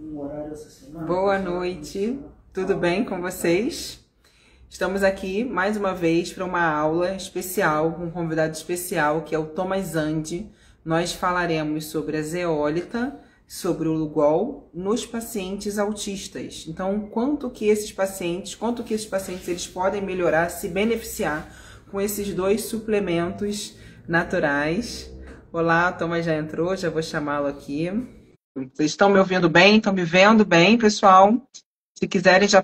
Boa noite, tudo bem com vocês? Estamos aqui mais uma vez para uma aula especial, com um convidado especial, que é o Thomas Andi. Nós falaremos sobre a zeólita, sobre o Lugol nos pacientes autistas. Então, quanto que esses pacientes eles podem melhorar, se beneficiar com esses dois suplementos naturais. Olá, o Thomas já entrou, já vou chamá-lo aqui. Vocês estão me ouvindo bem? Estão me vendo bem, pessoal? Se quiserem, já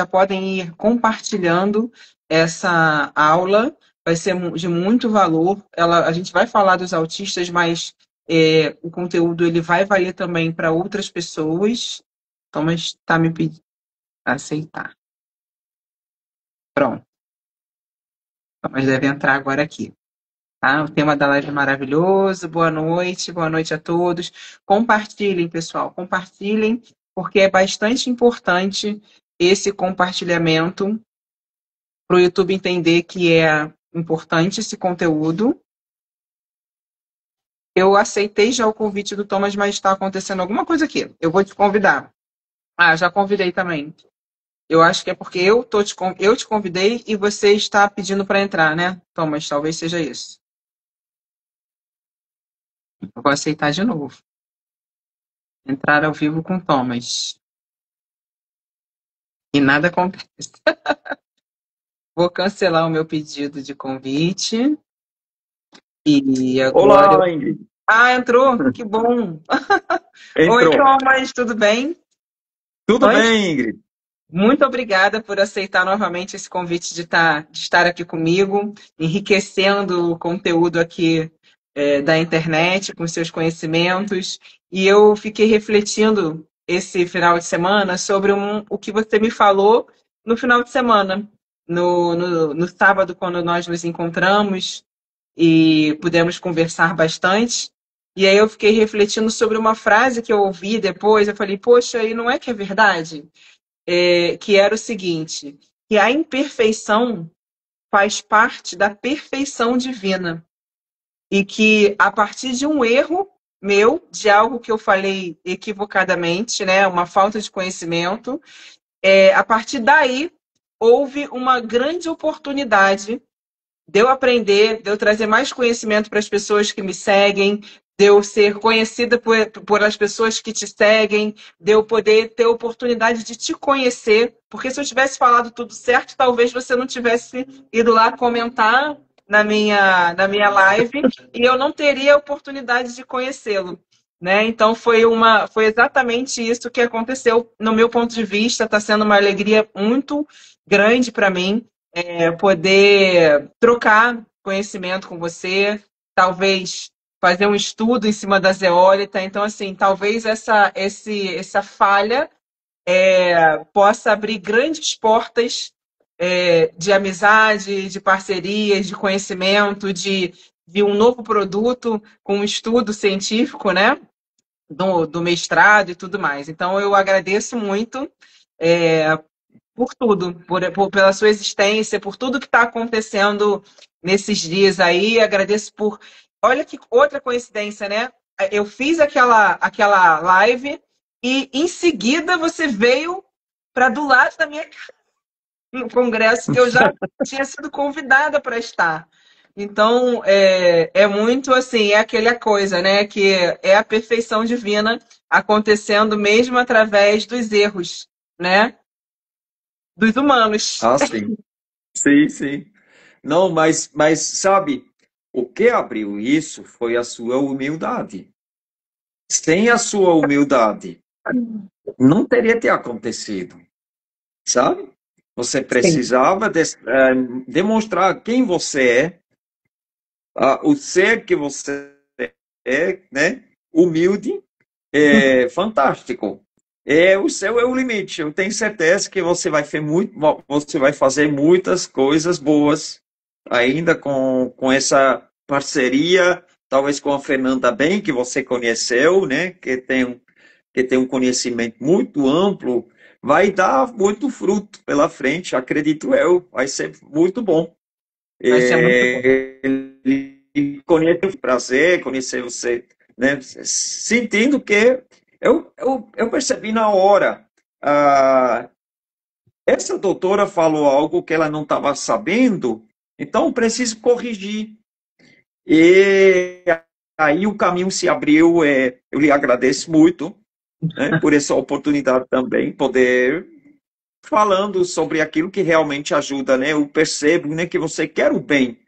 podem ir compartilhando essa aula. Vai ser de muito valor. A gente vai falar dos autistas, mas o conteúdo ele vai valer também para outras pessoas. Então, mas está me pedindo aceitar. Pronto. Mas deve entrar agora aqui. Tá? O tema da live é maravilhoso. Boa noite a todos. Compartilhem, pessoal, compartilhem, porque é bastante importante esse compartilhamento para o YouTube entender que é importante esse conteúdo. Eu aceitei já o convite do Thomas, mas está acontecendo alguma coisa aqui. Eu vou te convidar. Ah, já convidei também. Eu acho que é porque eu te convidei e você está pedindo para entrar, né, Thomas? Talvez seja isso. Eu vou aceitar de novo. Entrar ao vivo com Thomas. E nada acontece. Vou cancelar o meu pedido de convite. E agora... Olá, Ingrid. Ah, entrou? Que bom. Oi, Entrou. Thomas, tudo bem? Tudo Oi? bem, Ingrid? Muito obrigada por aceitar novamente esse convite de estar aqui comigo, enriquecendo o conteúdo aqui da internet, com seus conhecimentos. E eu fiquei refletindo esse final de semana sobre o que você me falou no final de semana, no sábado, quando nós nos encontramos e pudemos conversar bastante. E aí eu fiquei refletindo sobre uma frase que eu ouvi depois. Eu falei, poxa, e não é que é verdade? Que era o seguinte, que a imperfeição faz parte da perfeição divina. E que a partir de um erro meu, de algo que eu falei equivocadamente, né, uma falta de conhecimento, a partir daí houve uma grande oportunidade de eu aprender, de eu trazer mais conhecimento para as pessoas que me seguem, de eu ser conhecida por as pessoas que te seguem, de eu poder ter a oportunidade de te conhecer, porque se eu tivesse falado tudo certo, talvez você não tivesse ido lá comentar na minha live e eu não teria a oportunidade de conhecê-lo. Né? Então foi exatamente isso que aconteceu no meu ponto de vista. Está sendo uma alegria muito grande para mim poder trocar conhecimento com você, talvez fazer um estudo em cima da zeólita. Então, assim, talvez essa falha possa abrir grandes portas de amizade, de parcerias, de conhecimento, de um novo produto com um estudo científico, né? Do mestrado e tudo mais. Então, eu agradeço muito por tudo, pela sua existência, por tudo que está acontecendo nesses dias aí. Agradeço por... Olha que outra coincidência, né? Eu fiz aquela live e, em seguida, você veio para do lado da minha casa, no congresso que eu já tinha sido convidada para estar. Então, muito assim, é aquela coisa, né? Que é a perfeição divina acontecendo mesmo através dos erros, né? Dos humanos. Ah, sim. Sim, sim. Não, mas sabe, o que abriu isso foi a sua humildade. Sem a sua humildade, não teria te acontecido, sabe? Você Sim. precisava demonstrar quem você é, o ser que você é, né? Humilde, fantástico. O céu é o limite. Eu tenho certeza que você vai fazer muitas coisas boas ainda com essa parceria, talvez com a Fernanda Bem, que você conheceu, né? Que tem um conhecimento muito amplo, vai dar muito fruto pela frente, acredito eu. Vai ser muito bom. Vai ser muito bom. Conhecer o prazer, conhecer você, né? Sentindo que Eu percebi na hora. Ah, essa doutora falou algo que ela não estava sabendo, então preciso corrigir. E aí o caminho se abriu. Eu lhe agradeço muito, né, por essa oportunidade também, poder falando sobre aquilo que realmente ajuda, né? Eu percebo, né, que você quer o bem.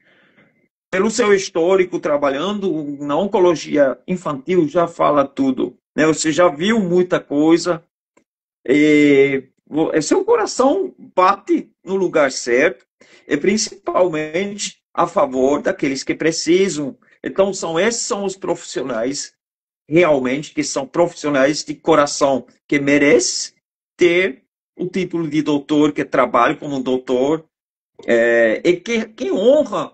Pelo seu histórico trabalhando na oncologia infantil, já fala tudo, né? Você já viu muita coisa, seu coração bate no lugar certo, e principalmente a favor daqueles que precisam. Então, esses são os profissionais realmente que são profissionais de coração, que merecem ter o título de doutor, que trabalha como doutor, e que honra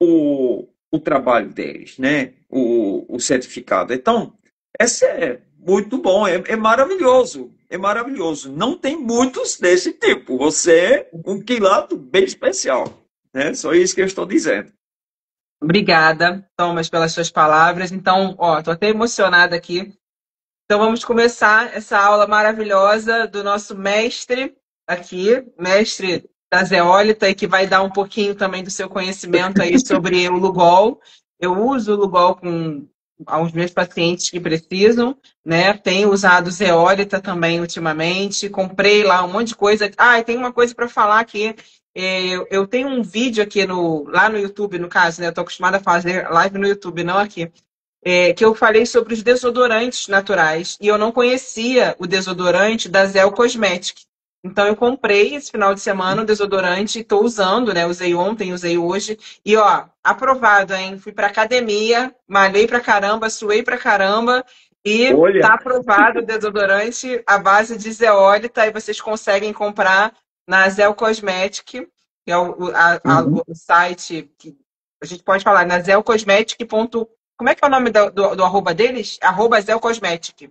o trabalho deles, né? O certificado. Então, esse é muito bom, é maravilhoso, é maravilhoso. Não tem muitos desse tipo. Você é um quilato bem especial, né? Só isso que eu estou dizendo. Obrigada, Thomas, pelas suas palavras. Então, ó, tô até emocionada aqui. Então, vamos começar essa aula maravilhosa do nosso mestre aqui, mestre da zeólita, e que vai dar um pouquinho também do seu conhecimento aí sobre o Lugol. Eu uso o Lugol com aos meus pacientes que precisam, né? Tenho usado zeólita também ultimamente. Comprei lá um monte de coisa. Ah, e tem uma coisa para falar aqui. Eu tenho um vídeo aqui lá no YouTube, no caso, né? Eu estou acostumada a fazer live no YouTube, não aqui. Que eu falei sobre os desodorantes naturais e eu não conhecia o desodorante da Zel Cosmetic. Então eu comprei esse final de semana o desodorante e estou usando, né? Usei ontem, usei hoje e ó, aprovado, hein? Fui para academia, malhei pra caramba, suei pra caramba e tá Olha, aprovado o desodorante à base de zeólita e vocês conseguem comprar na Zel Cosmetic, que é uhum. o site que a gente pode falar, na zelcosmetic.com. Como é que é o nome do arroba deles? Arroba Zel Cosmetic.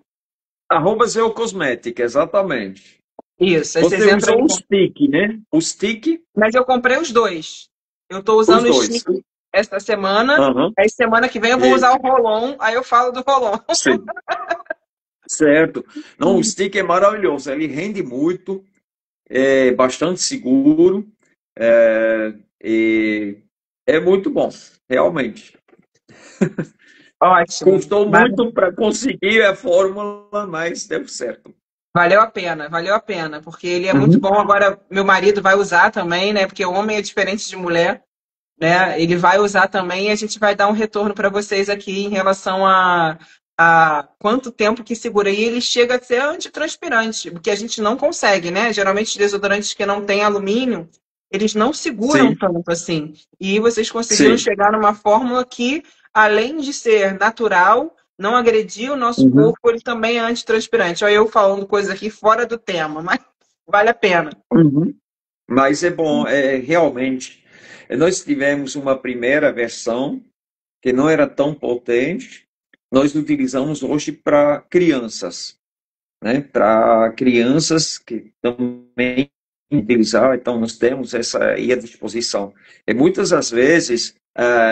Arroba Zeo Cosmética, exatamente. Isso, aí vocês Você entram usou em. o stick, né? O stick, Mas eu comprei os dois. Eu estou os usando o dois. stick esta semana. Aham. Aí semana que vem eu vou usar o Rolon. Aí eu falo do Rolon. Sim, certo. Não, o stick é maravilhoso, ele rende muito, é bastante seguro, e é muito bom, realmente. Ótimo. Custou muito para conseguir a fórmula, mas deu certo. Valeu a pena, porque ele é muito Uhum. bom. Agora, meu marido vai usar também, né? Porque o homem é diferente de mulher, né? Ele vai usar também e a gente vai dar um retorno para vocês aqui em relação a quanto tempo que segura. E ele chega a ser antitranspirante, o que a gente não consegue, né? Geralmente os desodorantes que não têm alumínio, eles não seguram Sim, tanto assim. E vocês conseguiram sim. chegar numa fórmula que, além de ser natural, não agredir o nosso Uhum. corpo, ele também é antitranspirante. Olha eu falando coisa aqui fora do tema, mas vale a pena. Uhum. Mas é bom, realmente. Nós tivemos uma primeira versão que não era tão potente. Nós utilizamos hoje para crianças, né? Para crianças que também utilizar, então nós temos essa aí à disposição. E muitas das vezes,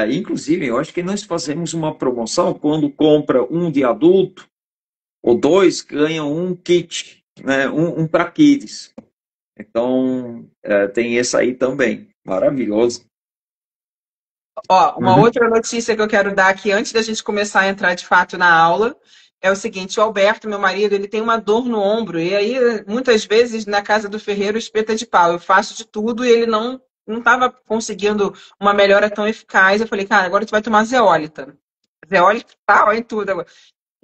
inclusive, eu acho que nós fazemos uma promoção quando compra um de adulto ou dois, ganha um kit, né? Um para kids. Então, tem esse aí também. Maravilhoso. Ó, uma Uhum. outra notícia que eu quero dar aqui antes da gente começar a entrar de fato na aula é o seguinte: o Alberto, meu marido, ele tem uma dor no ombro e aí muitas vezes na casa do ferreiro espeta de pau. Eu faço de tudo e ele não estava conseguindo uma melhora tão eficaz. Eu falei, cara, agora tu vai tomar zeólita. Zeólita tal, em tudo agora.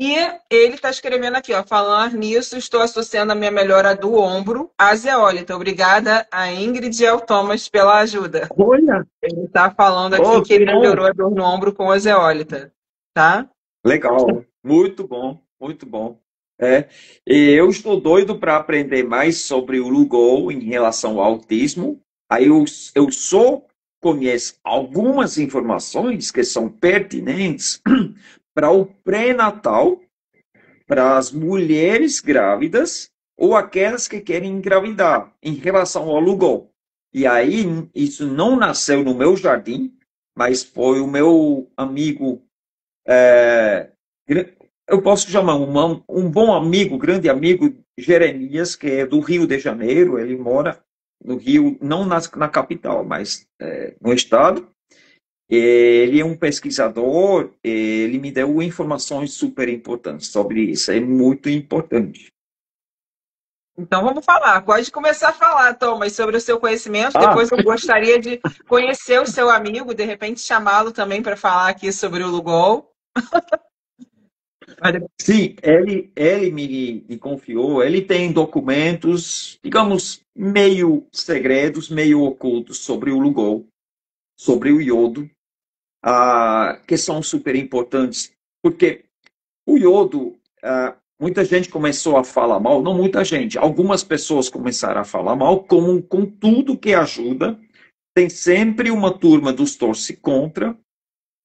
E ele está escrevendo aqui, ó, falando nisso, estou associando a minha melhora do ombro à zeólita. Obrigada a Ingrid e ao Thomas pela ajuda. Olha, Ele está falando aqui oh, que que ele bom. melhorou a dor no ombro com a zeólita, tá? Legal. Muito bom, muito bom. É, e eu estou doido para aprender mais sobre o Lugol em relação ao autismo. Aí eu só conheço algumas informações que são pertinentes para o pré-natal, para as mulheres grávidas ou aquelas que querem engravidar em relação ao Lugol. E aí, isso não nasceu no meu jardim, mas foi o meu amigo, é, eu posso chamar um bom amigo, grande amigo, Jeremias, que é do Rio de Janeiro, ele mora no Rio, não na capital, mas no estado. Ele é um pesquisador, ele me deu informações super importantes sobre isso, é muito importante. Então vamos falar. Pode começar a falar, Thomas, sobre o seu conhecimento. Ah, Depois eu gostaria de conhecer o seu amigo, de repente chamá-lo também para falar aqui sobre o Lugol. sim, ele me confiou, ele tem documentos, digamos, meio segredos, meio ocultos sobre o Lugol, sobre o iodo, que são super importantes, porque o iodo, muita gente começou a falar mal, não muita gente, algumas pessoas começaram a falar mal, com tudo que ajuda, tem sempre uma turma dos torce contra,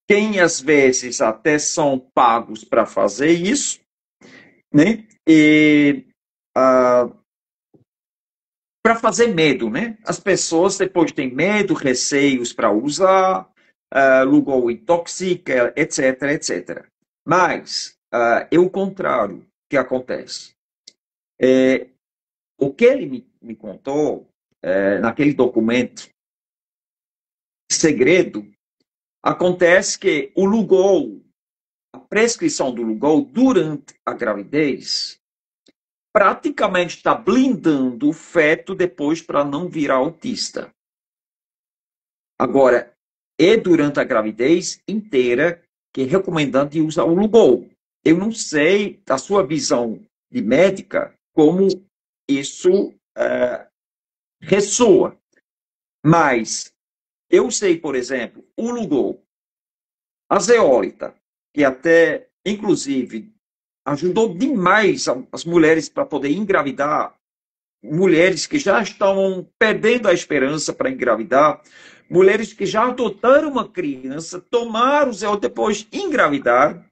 quem às vezes até são pagos para fazer isso, né? E para fazer medo, né? As pessoas depois têm medo, receios para usar, Lugol intoxica, etc, etc. Mas é o contrário que acontece. O que ele me contou naquele documento segredo, acontece que o Lugol, a prescrição do Lugol durante a gravidez, praticamente está blindando o feto depois para não virar autista. Agora, é durante a gravidez inteira que é recomendado usar o Lugol. Eu não sei, da sua visão de médica, como isso ressoa. Mas eu sei, por exemplo, o Lugol, a zeólita, que até, inclusive, ajudou demais as mulheres para poder engravidar, mulheres que já estão perdendo a esperança para engravidar, mulheres que já adotaram uma criança, tomaram o zeólita, depois engravidaram,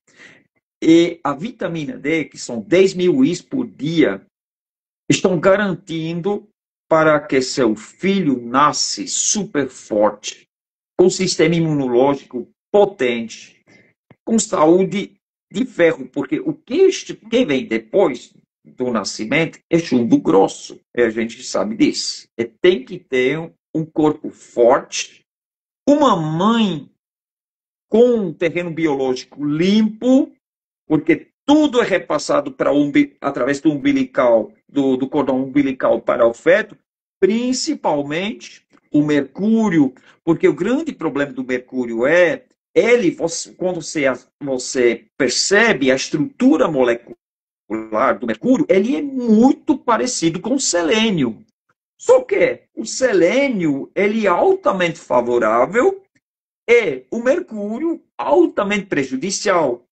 e a vitamina D, que são 10 mil IS por dia, estão garantindo para que seu filho nasce super forte, com sistema imunológico potente, com saúde de ferro, porque o que vem depois do nascimento é chumbo grosso, e a gente sabe disso. E tem que ter um corpo forte, uma mãe com um terreno biológico limpo, porque tudo é repassado através do umbilical, do cordão umbilical para o feto, principalmente o mercúrio, porque o grande problema do mercúrio quando você percebe a estrutura molecular do mercúrio, ele é muito parecido com o selênio. Só que o selênio, ele é altamente favorável e o mercúrio altamente prejudicial.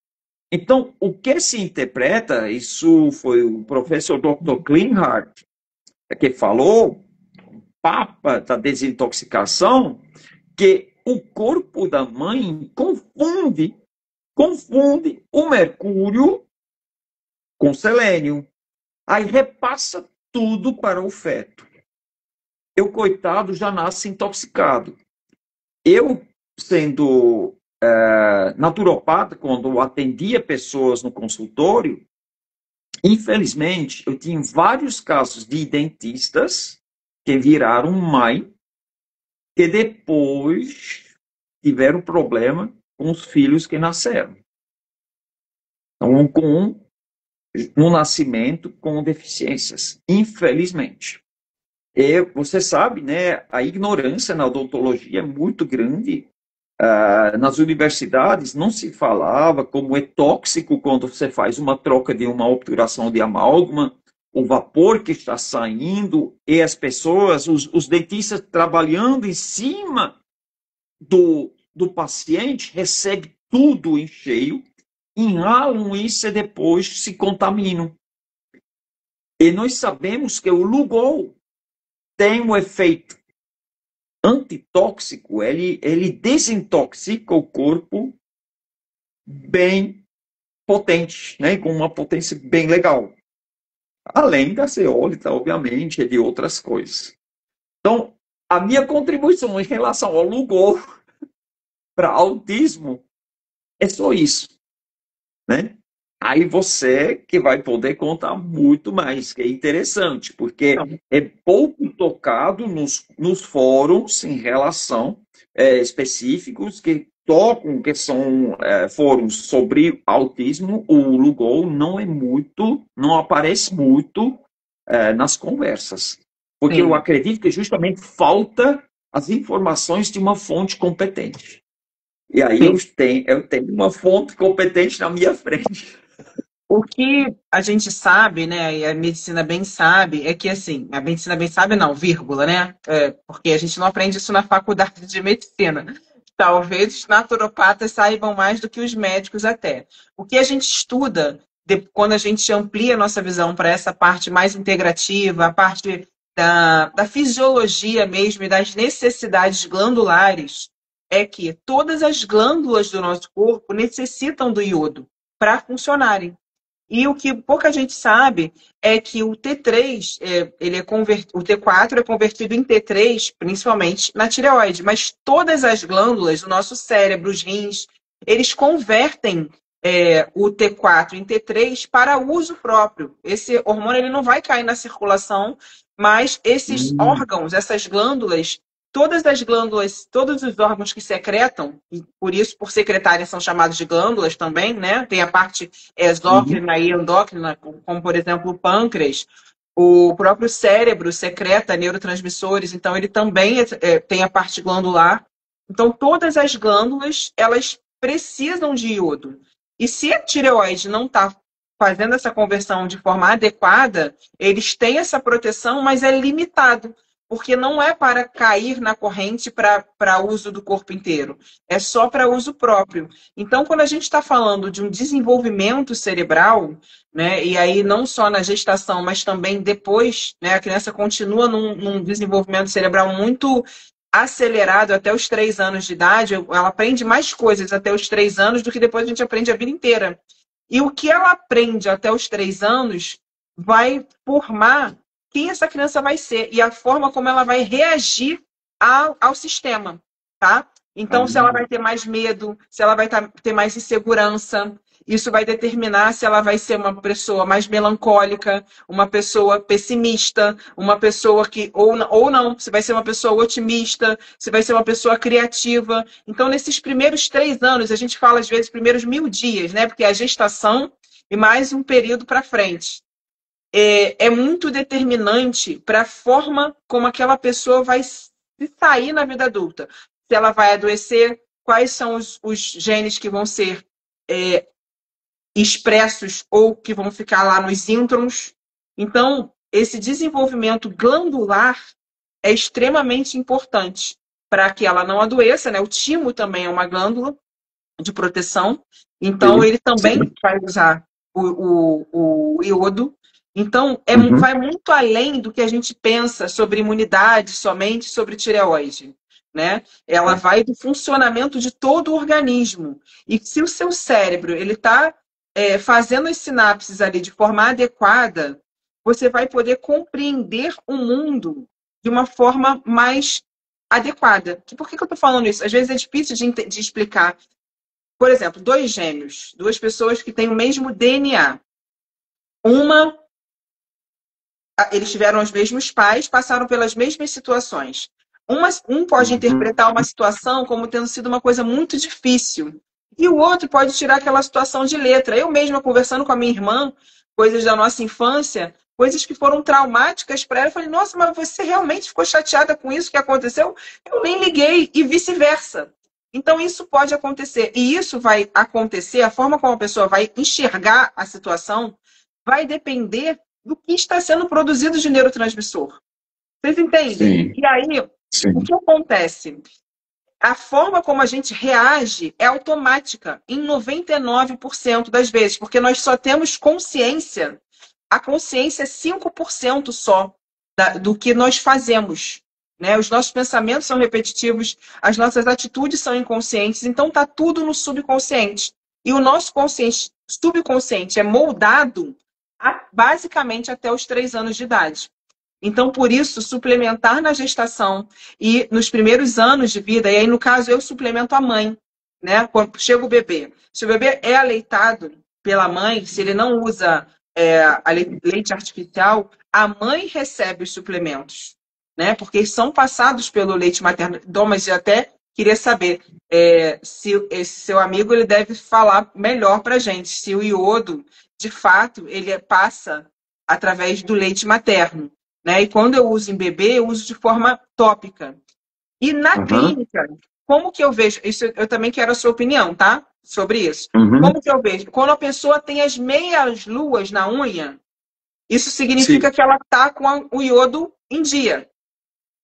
Então, o que se interpreta, isso foi o professor Dr. Klinghardt que falou, papa da desintoxicação, que o corpo da mãe confunde o mercúrio com selênio. Aí repassa tudo para o feto. O coitado já nasce intoxicado. Eu, sendo naturopata, quando atendia pessoas no consultório, infelizmente, eu tinha vários casos de dentistas que viraram mãe, que depois tiveram problema com os filhos que nasceram. Então, no nascimento com deficiências, infelizmente. E você sabe, né, a ignorância na odontologia é muito grande. Nas universidades não se falava como é tóxico quando você faz uma troca de uma obturação de amálgama, o vapor que está saindo e as pessoas, os dentistas trabalhando em cima do paciente, recebe tudo em cheio, inhalam isso e depois se contaminam. E nós sabemos que o Lugol tem um efeito antitóxico, ele desintoxica o corpo bem potente, né? Com uma potência bem legal. Além da zeólita, obviamente, e de outras coisas. Então, a minha contribuição em relação ao Lugol para autismo é só isso, né? aí você que vai poder contar muito mais, que é interessante, porque Então, é pouco tocado nos fóruns em relação específicos que tocam, que são fóruns sobre autismo. O Lugol não é muito, não aparece muito nas conversas, porque eu sim. acredito que justamente falta as informações de uma fonte competente. E aí Sim. eu tenho uma fonte competente na minha frente. O que a gente sabe, né, e a medicina bem sabe, é que assim, a medicina bem sabe não, vírgula, né? Porque a gente não aprende isso na faculdade de medicina. Talvez os naturopatas saibam mais do que os médicos até. O que a gente estuda, quando a gente amplia a nossa visão para essa parte mais integrativa, a parte da fisiologia mesmo e das necessidades glandulares, é que todas as glândulas do nosso corpo necessitam do iodo para funcionarem. E o que pouca gente sabe é que o T3, o T4 é convertido em T3, principalmente na tireoide, mas todas as glândulas do nosso cérebro, os rins, eles convertem o T4 em T3 para uso próprio. Esse hormônio ele não vai cair na circulação, mas esses Hum, órgãos, essas glândulas, todas as glândulas, todos os órgãos que secretam, e por isso, por secretarem, são chamados de glândulas também, né? Tem a parte uhum, exócrina e endócrina, como por exemplo o pâncreas. O próprio cérebro secreta neurotransmissores, então ele também tem a parte glandular. Então todas as glândulas, elas precisam de iodo. E se a tireoide não está fazendo essa conversão de forma adequada, eles têm essa proteção, mas é limitado, porque não é para cair na corrente para uso do corpo inteiro, é só para uso próprio. Então, quando a gente está falando de um desenvolvimento cerebral, né, e aí não só na gestação, mas também depois, né, a criança continua num desenvolvimento cerebral muito acelerado até os 3 anos de idade, ela aprende mais coisas até os 3 anos do que depois a gente aprende a vida inteira. E o que ela aprende até os 3 anos vai formar quem essa criança vai ser e a forma como ela vai reagir ao sistema, tá? Então, se ela vai ter mais medo, se ela vai ter mais insegurança, isso vai determinar se ela vai ser uma pessoa mais melancólica, uma pessoa pessimista, uma pessoa que, ou não, se vai ser uma pessoa otimista, se vai ser uma pessoa criativa. Então, nesses primeiros 3 anos, a gente fala às vezes primeiros 1000 dias, né? Porque é a gestação e mais um período para frente. É muito determinante para a forma como aquela pessoa vai se sair na vida adulta. Se ela vai adoecer, quais são os genes que vão ser é, expressos ou que vão ficar lá nos introns. Então, esse desenvolvimento glandular é extremamente importante para que ela não adoeça, né? O timo também é uma glândula de proteção, então sim, ele também sim. vai usar o iodo. Então, Uhum. vai muito além do que a gente pensa sobre imunidade, somente sobre tireoide. Né? Ela É. vai do funcionamento de todo o organismo. E se o seu cérebro ele está fazendo as sinapses ali de forma adequada, você vai poder compreender o mundo de uma forma mais adequada. Por que eu estou falando isso? Às vezes é difícil de explicar. Por exemplo, dois gêmeos, duas pessoas que têm o mesmo DNA. Uma, eles tiveram os mesmos pais, passaram pelas mesmas situações. Um pode Uhum. interpretar uma situação como tendo sido uma coisa muito difícil. E o outro pode tirar aquela situação de letra. Eu mesma, conversando com a minha irmã, coisas da nossa infância, coisas que foram traumáticas para ela, eu falei, nossa, mas você realmente ficou chateada com isso que aconteceu? Eu nem liguei, e vice-versa. Então, isso pode acontecer. E isso vai acontecer, a forma como a pessoa vai enxergar a situação vai depender do que está sendo produzido de neurotransmissor. Vocês entendem? Sim, E aí, o sim. que acontece? A forma como a gente reage é automática em 99% das vezes, porque nós só temos consciência. A consciência é 5% só do que nós fazemos. Né? Os nossos pensamentos são repetitivos, as nossas atitudes são inconscientes, então está tudo no subconsciente. E o nosso subconsciente é moldado basicamente até os 3 anos de idade. Então, por isso, suplementar na gestação e nos primeiros anos de vida, e aí, no caso, eu suplemento a mãe, né? Quando chega o bebê. Se o bebê é aleitado, pela mãe, se ele não usa a leite artificial, a mãe recebe os suplementos, né? Porque eles são passados pelo leite materno. Domas, eu até queria saber se esse seu amigo ele deve falar melhor para gente, se o iodo, de fato, ele passa através do leite materno, né? E quando eu uso em bebê, eu uso de forma tópica. E na Aham. clínica, como que eu vejo? Isso eu também quero a sua opinião, tá? Sobre isso. Uhum. Como que eu vejo? Quando a pessoa tem as meias luas na unha, isso significa Sim, que ela está com o iodo em dia.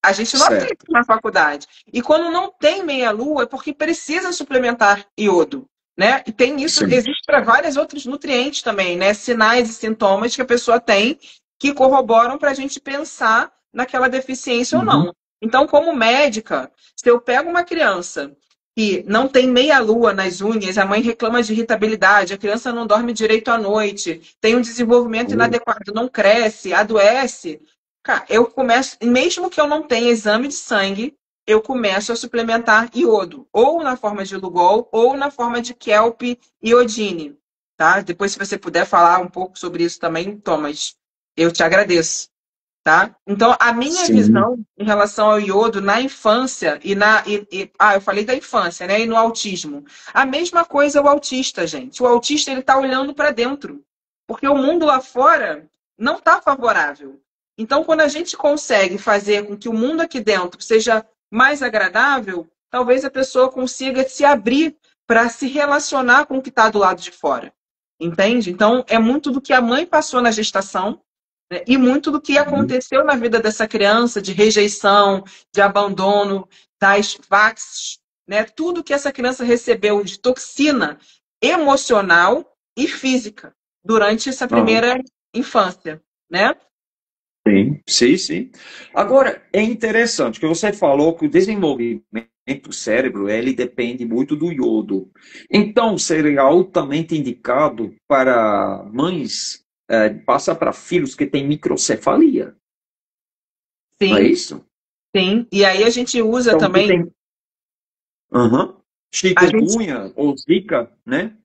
A gente não aprende certo. na faculdade. E quando não tem meia-lua, é porque precisa suplementar iodo, né? E tem isso, Sim. existe para vários outros nutrientes também, né? Sinais e sintomas que a pessoa tem que corroboram para a gente pensar naquela deficiência ou Uhum. não. Então, como médica, se eu pego uma criança que não tem meia-lua nas unhas, a mãe reclama de irritabilidade, a criança não dorme direito à noite, tem um desenvolvimento Oh, inadequado, não cresce, adoece. Cara, eu começo, mesmo que eu não tenha exame de sangue, eu começo a suplementar iodo, ou na forma de Lugol, ou na forma de Kelp iodine, tá? Depois, se você puder falar um pouco sobre isso também, Thomas, eu te agradeço, tá? Então, a minha sim. visão em relação ao iodo na infância eu falei da infância, né? E no autismo. A mesma coisa o autista, gente. O autista ele tá olhando para dentro, porque o mundo lá fora não está favorável. Então, quando a gente consegue fazer com que o mundo aqui dentro seja mais agradável, talvez a pessoa consiga se abrir para se relacionar com o que está do lado de fora. Entende? Então, é muito do que a mãe passou na gestação, né? E muito do que Uhum. aconteceu na vida dessa criança, de rejeição, de abandono, das VACs, né? Tudo que essa criança recebeu de toxina emocional e física durante essa Ah, primeira infância, né? sim, sim, sim. Agora, é interessante que você falou que o desenvolvimento do cérebro, ele depende muito do iodo. Então, seria altamente indicado para mães, passar para filhos que têm microcefalia, não é Sim, isso? sim. E aí a gente usa Então, que também, tem, aham, a gente, chikungunya ou zika, né?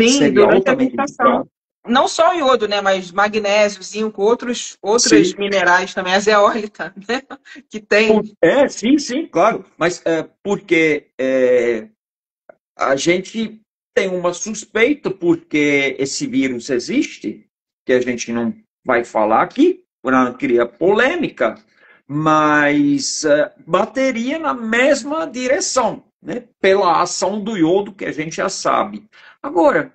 sim, Seria durante a altamente gestação. indicado. Não só o iodo, né? Mas magnésio, zinco, outros Sim. minerais também, a zeólita, né? Que tem. Sim, sim, claro. Mas porque a gente tem uma suspeita, porque esse vírus existe, que a gente não vai falar aqui, para não criar polêmica, mas bateria na mesma direção, né? Pela ação do iodo, que a gente já sabe. Agora,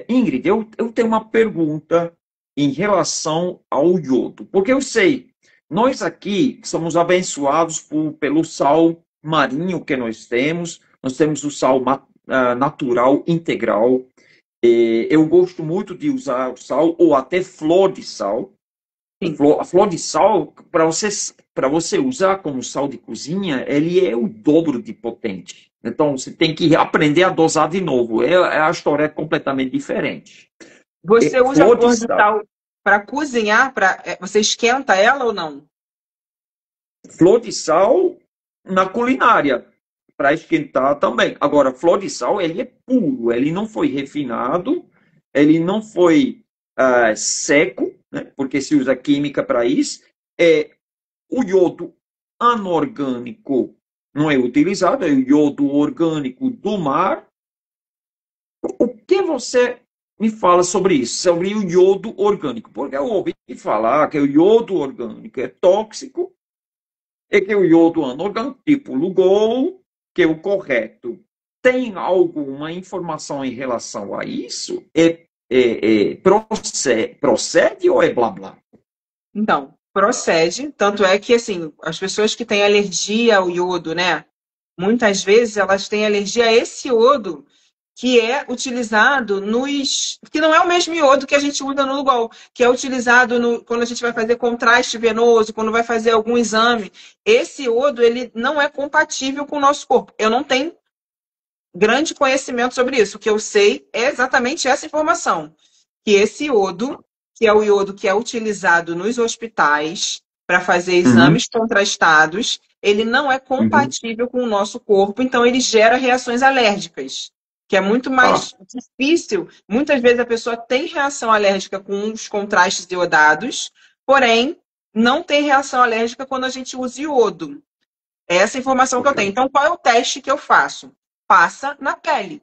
Ingrid, eu tenho uma pergunta em relação ao iodo, porque eu sei, nós aqui somos abençoados pelo sal marinho que nós temos o sal natural integral. Eu gosto muito de usar o sal, ou até flor de sal. Sim. A flor de sal, para você usar como sal de cozinha, ele é o dobro de potente. Então, você tem que aprender a dosar de novo. A história é completamente diferente. Você usa a Flor de flor de sal. sal para cozinhar? Você esquenta ela ou não? Flor de sal na culinária, para esquentar também. Agora, flor de sal, ele é puro, ele não foi refinado, ele não foi seco, né, porque se usa química para isso. O iodo anorgânico não é utilizado, é o iodo orgânico do mar. O que você me fala sobre isso, sobre o iodo orgânico? Porque eu ouvi falar que o iodo orgânico é tóxico e que o iodo anorgânico, tipo Lugol, que é o correto. Tem alguma informação em relação a isso? Procede ou é blá blá? Então, procede. Tanto é que, assim, as pessoas que têm alergia ao iodo, né? Muitas vezes elas têm alergia a esse iodo que é utilizado nos. Que não é o mesmo iodo que a gente usa no Lugol, que é utilizado quando a gente vai fazer contraste venoso, quando vai fazer algum exame. Esse iodo, ele não é compatível com o nosso corpo. Eu não tenho grande conhecimento sobre isso. O que eu sei é exatamente essa informação. Que esse iodo, que é o iodo que é utilizado nos hospitais para fazer Uhum, exames contrastados, ele não é uhum. compatível com o nosso corpo, então ele gera reações alérgicas. que é muito Ah, mais difícil. Muitas vezes a pessoa tem reação alérgica com os contrastes iodados, porém não tem reação alérgica quando a gente usa iodo. É essa informação que eu ok. tenho. Então, qual é o teste que eu faço? Passa na pele.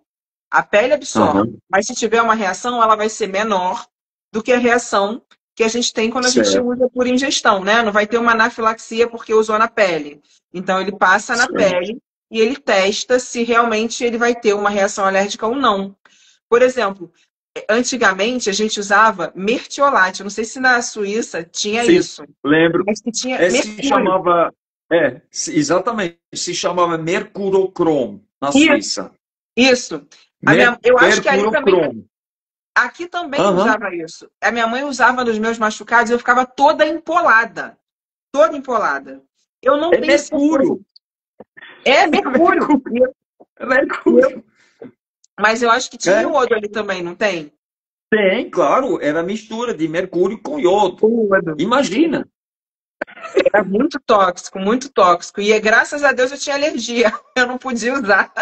A pele absorve. Aham, Mas se tiver uma reação, ela vai ser menor do que a reação que a gente tem quando a gente certo, usa por ingestão, né? Não vai ter uma anafilaxia porque usou na pele. Então, ele passa na certo. pele e ele testa se realmente ele vai ter uma reação alérgica ou não. Por exemplo, antigamente a gente usava mertiolate. Eu não sei se na Suíça tinha Sim, isso, lembro. mas que tinha Se mercúrio. chamava, exatamente, se chamava Mercurochrome, na Isso. Suíça. Isso. Eu acho que aí também. Mercurochrome. Aqui também Aham. usava isso. A minha mãe usava nos meus machucados e eu ficava toda empolada. Toda empolada. Eu não É tenho certeza. mercúrio. É É mercúrio. mercúrio. É mercúrio. Mas eu acho que tinha É, iodo ali também, não tem? tem, claro, era mistura de mercúrio com iodo. Iodo. Imagina. Era muito tóxico, muito tóxico. E graças a Deus eu tinha alergia. Eu não podia usar.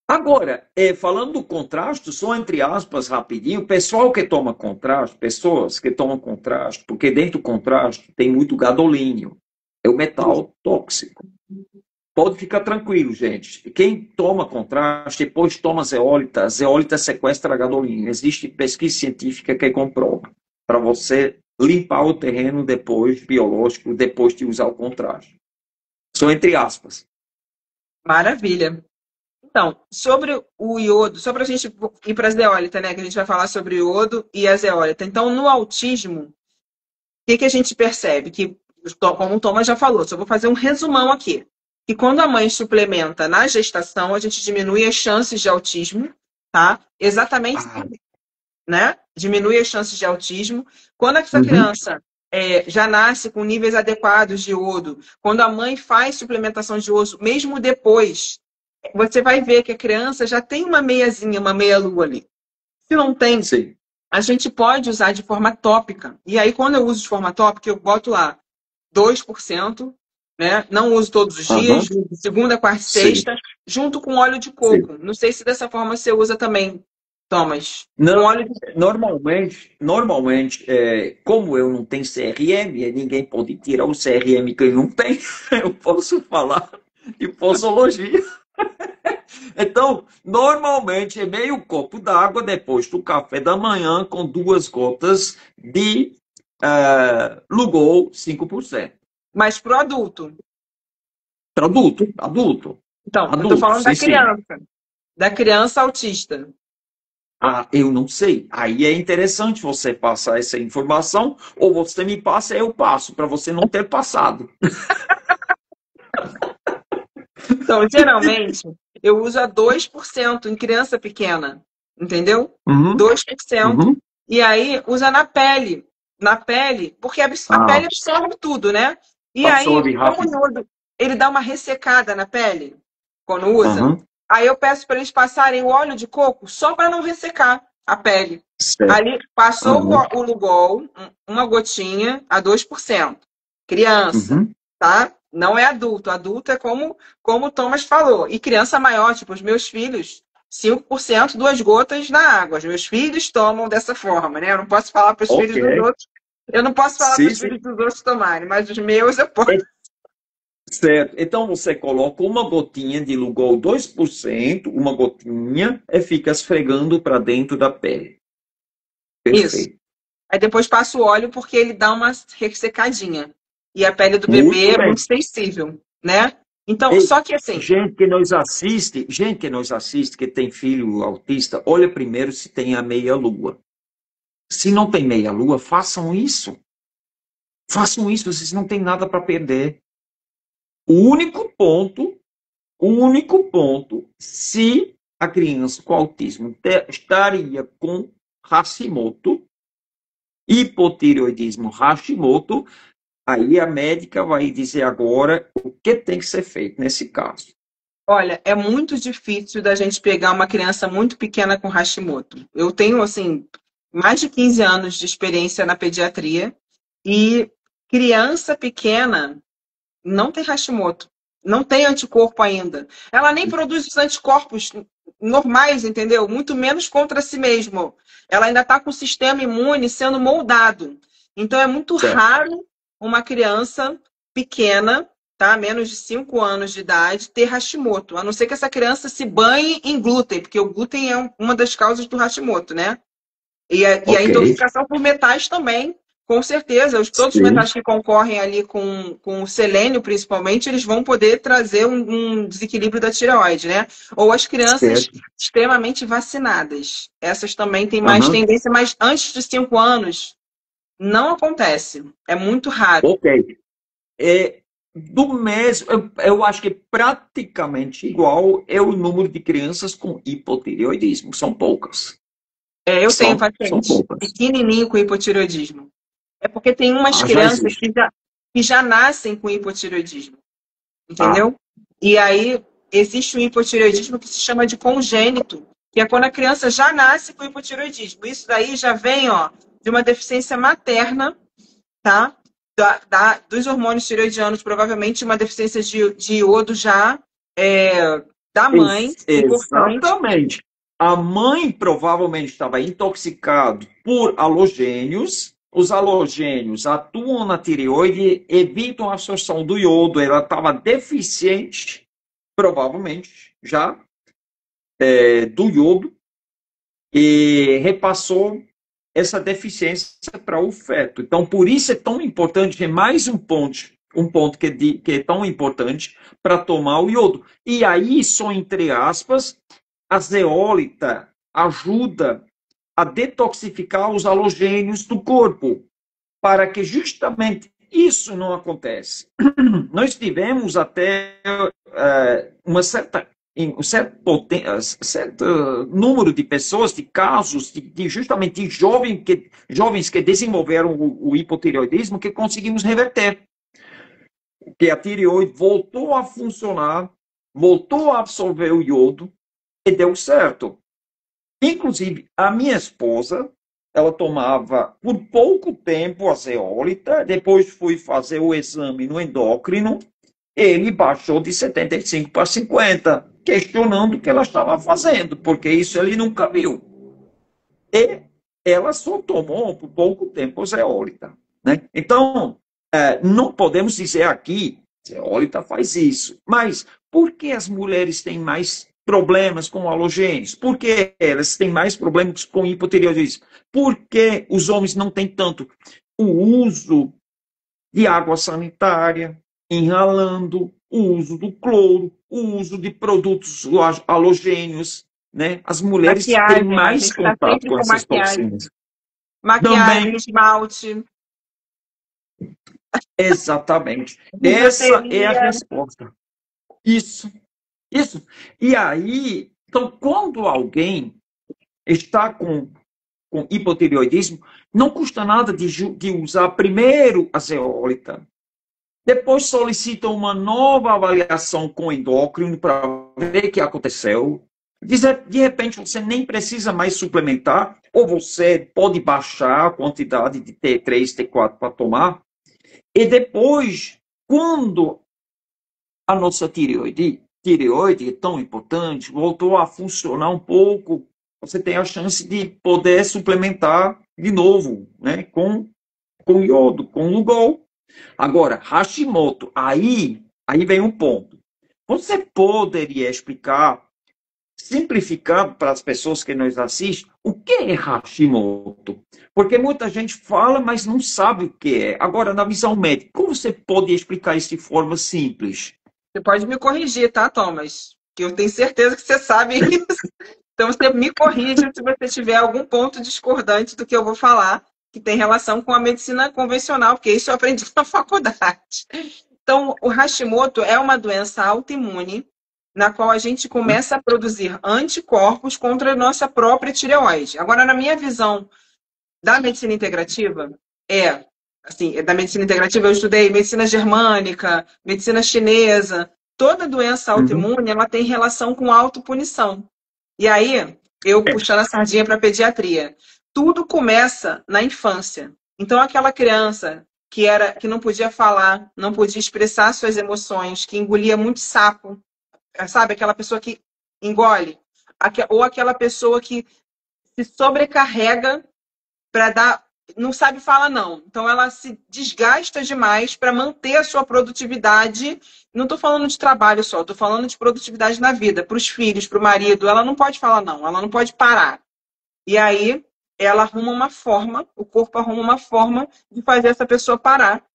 Agora, falando do contraste, só entre aspas, rapidinho, o pessoal que toma contraste, pessoas que tomam contraste, porque dentro do contraste tem muito gadolínio, é o metal tóxico. Pode ficar tranquilo, gente. Quem toma contraste, depois toma zeólita, zeólita sequestra gadolínio. Existe pesquisa científica que comprova para você limpar o terreno depois, biológico, depois de usar o contraste. Só entre aspas. Maravilha. Então, sobre o iodo, só para a gente ir para a zeólita, né? Que a gente vai falar sobre o iodo e a zeólita. Então, no autismo, o que a gente percebe? Que, como o Thomas já falou, só vou fazer um resumão aqui. Que quando a mãe suplementa na gestação, a gente diminui as chances de autismo, tá? Exatamente, Ah, né? Diminui as chances de autismo. Quando essa uhum. criança já nasce com níveis adequados de iodo, quando a mãe faz suplementação de iodo, mesmo depois, você vai ver que a criança já tem uma meiazinha, uma meia-lua ali. Se não tem, Sim. a gente pode usar de forma tópica. E aí, quando eu uso de forma tópica, eu boto lá 2%, né? Não uso todos os dias, Aham. de segunda, quarta e Sim. sexta, junto com óleo de Sim. coco. Não sei se dessa forma você usa também, Thomas. Com Não, óleo de... normalmente, como eu não tenho CRM, ninguém pode tirar o CRM que eu não tenho, eu posso falar de posologia. Então, normalmente é meio copo d'água depois do café da manhã com 2 gotas de Lugol 5%. Mas pro adulto. Para adulto, adulto, Então, eu estou adulto, falando sim, sim. da criança autista. Ah, eu não sei. Aí é interessante você passar essa informação, ou você me passa, eu passo, para você não ter passado. Então, geralmente, eu uso a 2% em criança pequena, entendeu? Uhum, 2%. uhum. E aí, usa na pele. Na pele, porque a Ah, pele absorve tudo, né? E aí, absorve como o rápido. iodo, ele dá uma ressecada na pele, quando usa, Uhum, aí eu peço para eles passarem o óleo de coco só para não ressecar a pele. certo. Ali, passou Uhum, o Lugol, uma gotinha a 2%. Criança, uhum. tá? Não é adulto. Adulto é como o Thomas falou. E criança maior, tipo, os meus filhos, 5%, 2 gotas na água. Os meus filhos tomam dessa forma, né? Eu não posso falar para os Ok. filhos dos outros. Eu não posso falar para Sim, os sim. filhos dos outros tomarem, mas os meus eu posso. É certo. Então você coloca uma gotinha de Lugol 2%, uma gotinha, e fica esfregando para dentro da pele. Isso. Perfeito. Aí depois passo o óleo porque ele dá uma ressecadinha. E a pele do bebê Muito é bem. muito sensível, né? Então, Ei, só que assim, gente que nos assiste, que tem filho autista, olha primeiro se tem a meia-lua. Se não tem meia-lua, façam isso. Façam isso, vocês não têm nada para perder. O único ponto, se a criança com autismo estaria com Hashimoto, hipotireoidismo Hashimoto, aí a médica vai dizer agora o que tem que ser feito nesse caso. olha, é muito difícil da gente pegar uma criança muito pequena com Hashimoto. Eu tenho, assim, mais de 15 anos de experiência na pediatria e criança pequena não tem Hashimoto. Não tem anticorpo ainda. Ela nem produz os anticorpos normais, entendeu? Muito menos contra si mesmo. Ela ainda está com o sistema imune sendo moldado. Então é muito Certo. raro uma criança pequena, tá? Menos de 5 anos de idade, ter Hashimoto. A não ser que essa criança se banhe em glúten, porque o glúten é uma das causas do Hashimoto, né? E a Ok. intoxicação por metais também, com certeza. Todos os Sim. metais que concorrem ali com o selênio, principalmente, eles vão poder trazer um desequilíbrio da tireoide, né? Ou as crianças Certo. extremamente vacinadas. Essas também têm mais Aham. tendência, mas antes de 5 anos, não acontece. É muito raro. Ok. É, do mesmo, eu acho que praticamente igual é o número de crianças com hipotireoidismo. São poucas. Eu tenho São paciente poucas. pequenininho com hipotireoidismo. É porque tem umas Ah, já crianças existe. que já nascem com hipotireoidismo. Ah, Entendeu? E aí existe um hipotireoidismo que se chama de congênito, que é quando a criança já nasce com hipotireoidismo. Isso daí já vem, ó, de uma deficiência materna, tá? Dos hormônios tireoidianos, provavelmente uma deficiência de iodo já da mãe, importante. exatamente. A mãe provavelmente estava intoxicada por halogênios. Os halogênios atuam na tireoide, evitam a absorção do iodo. Ela estava deficiente, provavelmente, já do iodo, e repassou essa deficiência para o feto. Então, por isso é tão importante, é mais um ponto que é tão importante para tomar o iodo. E aí, só entre aspas, a zeólita ajuda a detoxificar os halogênios do corpo, para que justamente isso não aconteça. Nós tivemos até uma certa um certo número de pessoas, de casos, justamente de jovens que desenvolveram o hipotireoidismo, que conseguimos reverter. Que a tireoide voltou a funcionar, voltou a absorver o iodo e deu certo. Inclusive, a minha esposa, ela tomava por pouco tempo a zeólita, depois fui fazer o exame no endócrino, ele baixou de 75 para 50, questionando o que ela estava fazendo, porque isso ele nunca viu. E ela só tomou por pouco tempo zeólita. Né? Então, não podemos dizer aqui, zeólita faz isso, mas por que as mulheres têm mais problemas com halogênios? Por que elas têm mais problemas com hipotireoidismo? Por que os homens não têm tanto? O uso de água sanitária, inalando, o uso do cloro, o uso de produtos halogênios, né? As mulheres têm Maquiagem, a mais gente está contato sempre com com essas maquiagem. toxinas. Maquiagem, Também, esmalte, exatamente. Essa é a bijuteria. resposta. Isso, isso. E aí, então, quando alguém está com hipotireoidismo, não custa nada de usar primeiro a zeólita. Depois solicita uma nova avaliação com o endócrino para ver o que aconteceu. De repente, você nem precisa mais suplementar, ou você pode baixar a quantidade de T3, T4 para tomar. E depois, quando a nossa tireoide é tão importante, voltou a funcionar um pouco, você tem a chance de poder suplementar de novo, né, com iodo, com Lugol. Agora, Hashimoto, aí vem um ponto. Você poderia explicar, simplificado para as pessoas que nos assistem, o que é Hashimoto? Porque muita gente fala, mas não sabe o que é. Agora, na visão médica, como você pode explicar isso de forma simples? Você pode me corrigir, tá, Thomas? Que eu tenho certeza que você sabe isso. Então você me corrige se você tiver algum ponto discordante do que eu vou falar, que tem relação com a medicina convencional, porque isso eu aprendi na faculdade. Então, o Hashimoto é uma doença autoimune na qual a gente começa a produzir anticorpos contra a nossa própria tireoide. Agora, na minha visão da medicina integrativa, da medicina integrativa eu estudei medicina germânica, medicina chinesa. Toda doença Uhum. autoimune, ela tem relação com autopunição. E aí, eu É. puxando a sardinha para a pediatria, tudo começa na infância. Então, aquela criança que não podia falar, não podia expressar suas emoções, que engolia muito sapo, sabe? Aquela pessoa que engole, ou aquela pessoa que se sobrecarrega para dar, não sabe falar não. Então ela se desgasta demais para manter a sua produtividade. Não estou falando de trabalho só, estou falando de produtividade na vida, para os filhos, para o marido. Ela não pode falar não, ela não pode parar. E aí ela arruma uma forma, o corpo arruma uma forma de fazer essa pessoa parar,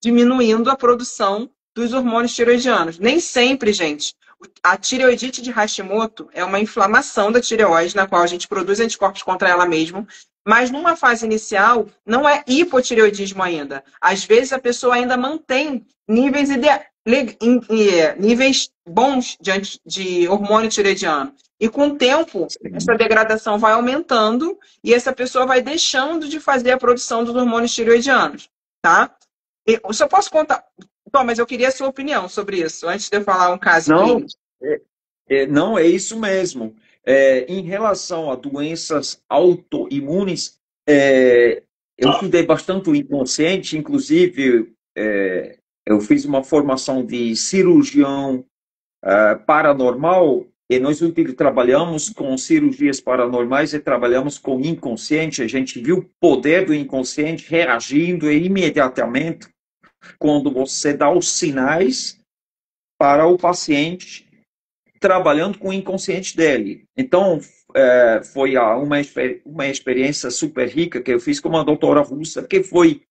diminuindo a produção dos hormônios tiroidianos. Nem sempre, gente. A tireoidite de Hashimoto é uma inflamação da tireoide, na qual a gente produz anticorpos contra ela mesma, mas numa fase inicial não é hipotireoidismo ainda. Às vezes a pessoa ainda mantém níveis bons de hormônio tireoidiano. E com o tempo, essa degradação vai aumentando e essa pessoa vai deixando de fazer a produção dos hormônios tireoidianos, tá? Eu só posso contar... Tom, mas eu queria a sua opinião sobre isso, antes de eu falar um caso Não, clínico. não é isso mesmo. Em relação a doenças autoimunes, eu estudei bastante o inconsciente, inclusive eu fiz uma formação de cirurgião paranormal, e nós trabalhamos com cirurgias paranormais e trabalhamos com inconsciente. A gente viu o poder do inconsciente reagindo imediatamente quando você dá os sinais para o paciente trabalhando com o inconsciente dele. Então, foi uma experiência super rica que eu fiz com uma doutora russa, que foi,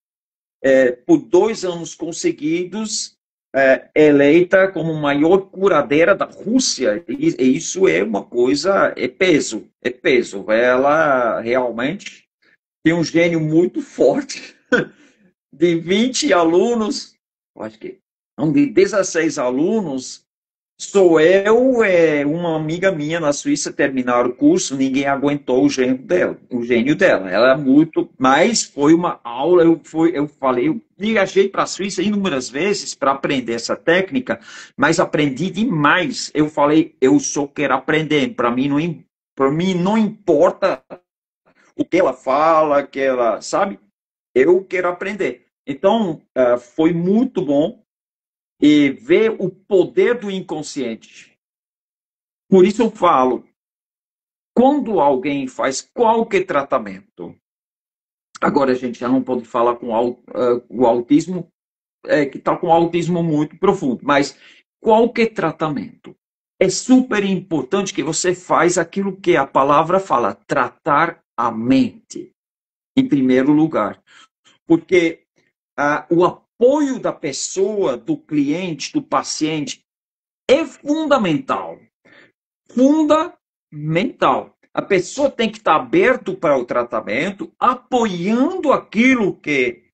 por 2 anos conseguidos, eleita como maior curadeira da Rússia. E isso é uma coisa, é peso. Ela realmente tem um gênio muito forte. De 20 alunos, acho que de 16 alunos, sou eu, uma amiga minha na Suíça terminaram o curso, ninguém aguentou o gênio dela. Ela é muito, mas foi uma aula, eu viajei para a Suíça inúmeras vezes para aprender essa técnica, mas aprendi demais. Eu falei, eu só quero aprender, para mim não importa o que ela fala, que ela, sabe? Eu quero aprender. Então, foi muito bom e ver o poder do inconsciente. Por isso eu falo, quando alguém faz qualquer tratamento, agora a gente já não pode falar com o autismo, que está com autismo muito profundo, mas qualquer tratamento, é super importante que você faz aquilo que a palavra fala, tratar a mente, em primeiro lugar. Porque o apoio da pessoa, do cliente, do paciente, é fundamental. Fundamental. A pessoa tem que estar aberta para o tratamento, apoiando aquilo que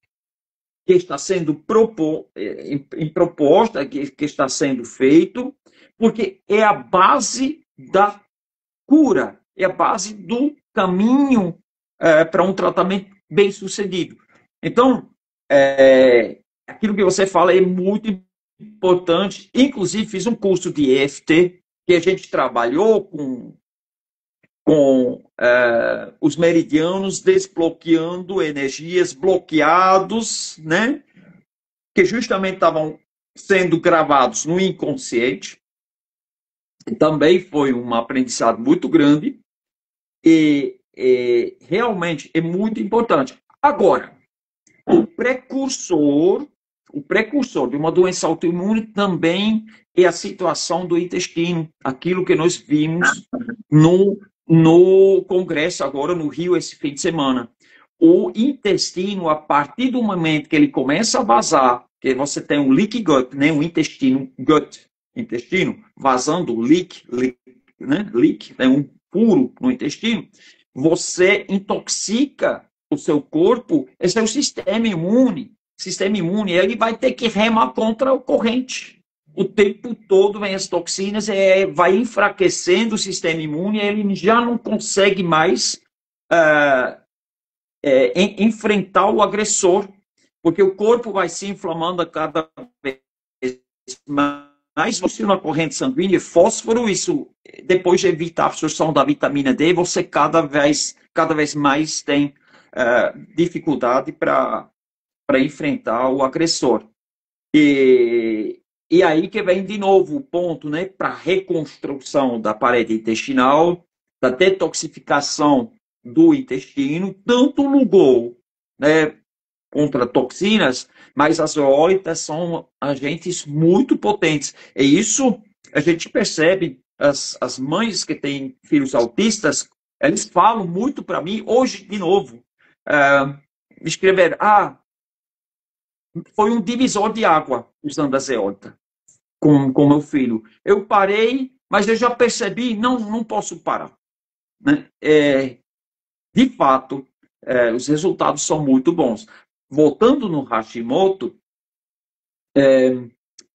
está sendo proposta, que está sendo feito, porque é a base da cura, é a base do caminho para um tratamento bem sucedido. Então, aquilo que você fala é muito importante. Inclusive, fiz um curso de EFT, que a gente trabalhou com os meridianos, desbloqueando energias bloqueados, né? Que justamente estavam sendo gravados no inconsciente. Também foi um aprendizado muito grande e realmente é muito importante. Agora, o precursor de uma doença autoimune também é a situação do intestino, aquilo que nós vimos no congresso agora no Rio esse fim de semana. O intestino, a partir do momento que ele começa a vazar, que você tem um leaky gut, né, um intestino vazando, né, um furo no intestino, você intoxica o seu corpo, esse é o sistema imune. Sistema imune, ele vai ter que remar contra a corrente. O tempo todo vem as toxinas, vai enfraquecendo o sistema imune, ele já não consegue mais enfrentar o agressor, porque o corpo vai se inflamando a cada vez mais. Você na corrente sanguínea, fósforo, isso depois de evitar a absorção da vitamina D, você cada vez mais tem dificuldade para para enfrentar o agressor. E aí que vem de novo o ponto, né, para a reconstrução da parede intestinal, da detoxificação do intestino, tanto no gol, né, contra toxinas, mas as zeólitas são agentes muito potentes. E isso a gente percebe, as mães que têm filhos autistas, eles falam muito para mim, hoje, de novo, escrever, foi um divisor de água usando a zeólita com meu filho. Eu parei, mas eu já percebi, não posso parar. Né? De fato, os resultados são muito bons. Voltando no Hashimoto,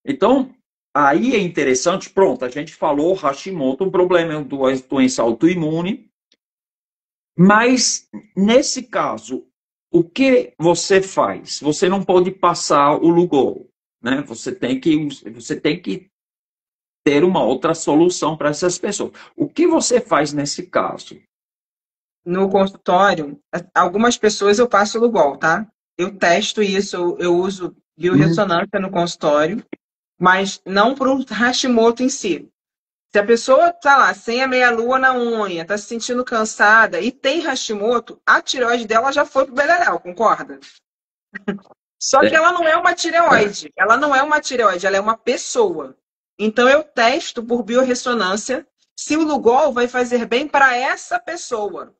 então, aí é interessante, pronto, a gente falou Hashimoto, um problema de uma doença autoimune, mas nesse caso, o que você faz? Você não pode passar o Lugol, né? Você tem que ter uma outra solução para essas pessoas. O que você faz nesse caso? No consultório, algumas pessoas eu passo Lugol, tá? Eu testo isso, eu uso biorressonância no consultório, mas não para o Hashimoto em si. Se a pessoa tá lá, sem a meia-lua na unha, tá se sentindo cansada e tem Hashimoto, a tireoide dela já foi pro beleléu, concorda? Só que É, ela não é uma é, tireoide. Ela não é uma tireoide, ela é uma pessoa. Então eu testo por biorressonância se o Lugol vai fazer bem para essa pessoa,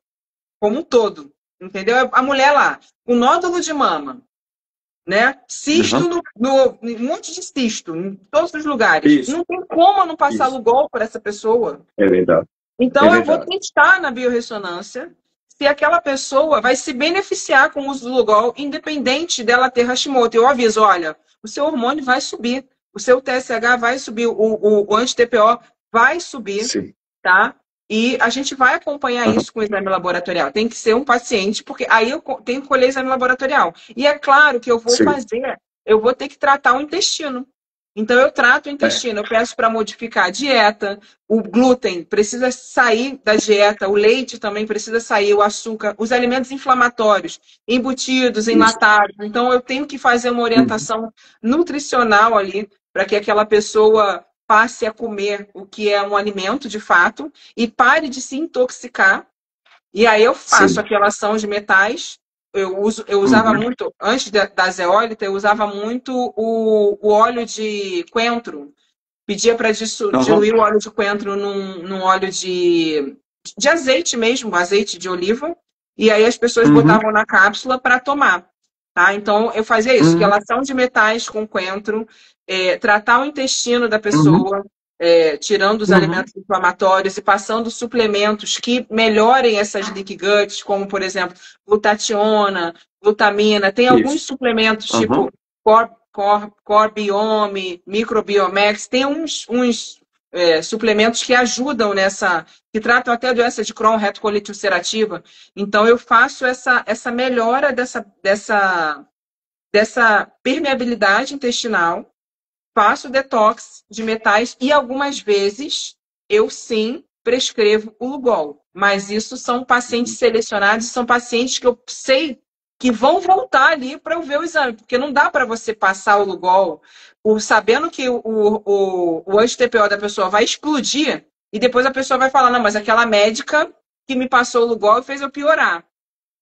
como um todo. Entendeu? A mulher lá, com nódulo de mama, né? Cisto uhum, um monte de cisto em todos os lugares. isso, Não tem como eu não passar isso, Lugol para essa pessoa. é verdade, é Então, eu vou verdade. testar na biorressonância se aquela pessoa vai se beneficiar com o uso do Lugol, independente dela ter Hashimoto. Eu aviso, olha, o seu hormônio vai subir, o seu TSH vai subir, o anti-TPO vai subir, Sim. tá? E a gente vai acompanhar Uhum, isso com o exame laboratorial. Tem que ser um paciente, porque aí eu tenho que colher exame laboratorial. E é claro que sim. eu vou ter que tratar o intestino. Então, eu trato o É, intestino, eu peço para modificar a dieta, o glúten precisa sair da dieta, o leite também precisa sair, o açúcar, os alimentos inflamatórios, embutidos, isso. enlatados. Então, eu tenho que fazer uma Uhum, orientação nutricional ali para que aquela pessoa passe a comer o que é um alimento de fato e pare de se intoxicar. E aí eu faço sim. a quelação de metais. Eu usava Uhum, muito, antes da zeólita, eu usava muito o óleo de coentro. Pedia para uhum, diluir o óleo de coentro num óleo de azeite mesmo, azeite de oliva, e aí as pessoas uhum, botavam na cápsula para tomar. Tá? Então eu fazia isso, uhum, quelação de metais com coentro, tratar o intestino da uhum, pessoa, tirando os uhum, alimentos inflamatórios e passando suplementos que melhorem essas leaky guts, como por exemplo, glutationa, glutamina. Tem alguns isso. suplementos Uhum, tipo Corbiome, Microbiomex, tem uns suplementos que ajudam que tratam até a doença de Crohn, retocolite ulcerativa. Então, eu faço essa melhora dessa permeabilidade intestinal, faço detox de metais e algumas vezes eu sim prescrevo o Lugol. Mas isso são pacientes selecionados, são pacientes que eu sei que vão voltar ali para eu ver o exame, porque não dá para você passar o Lugol sabendo que o anti-TPO da pessoa vai explodir e depois a pessoa vai falar, não, mas aquela médica que me passou o Lugol fez eu piorar.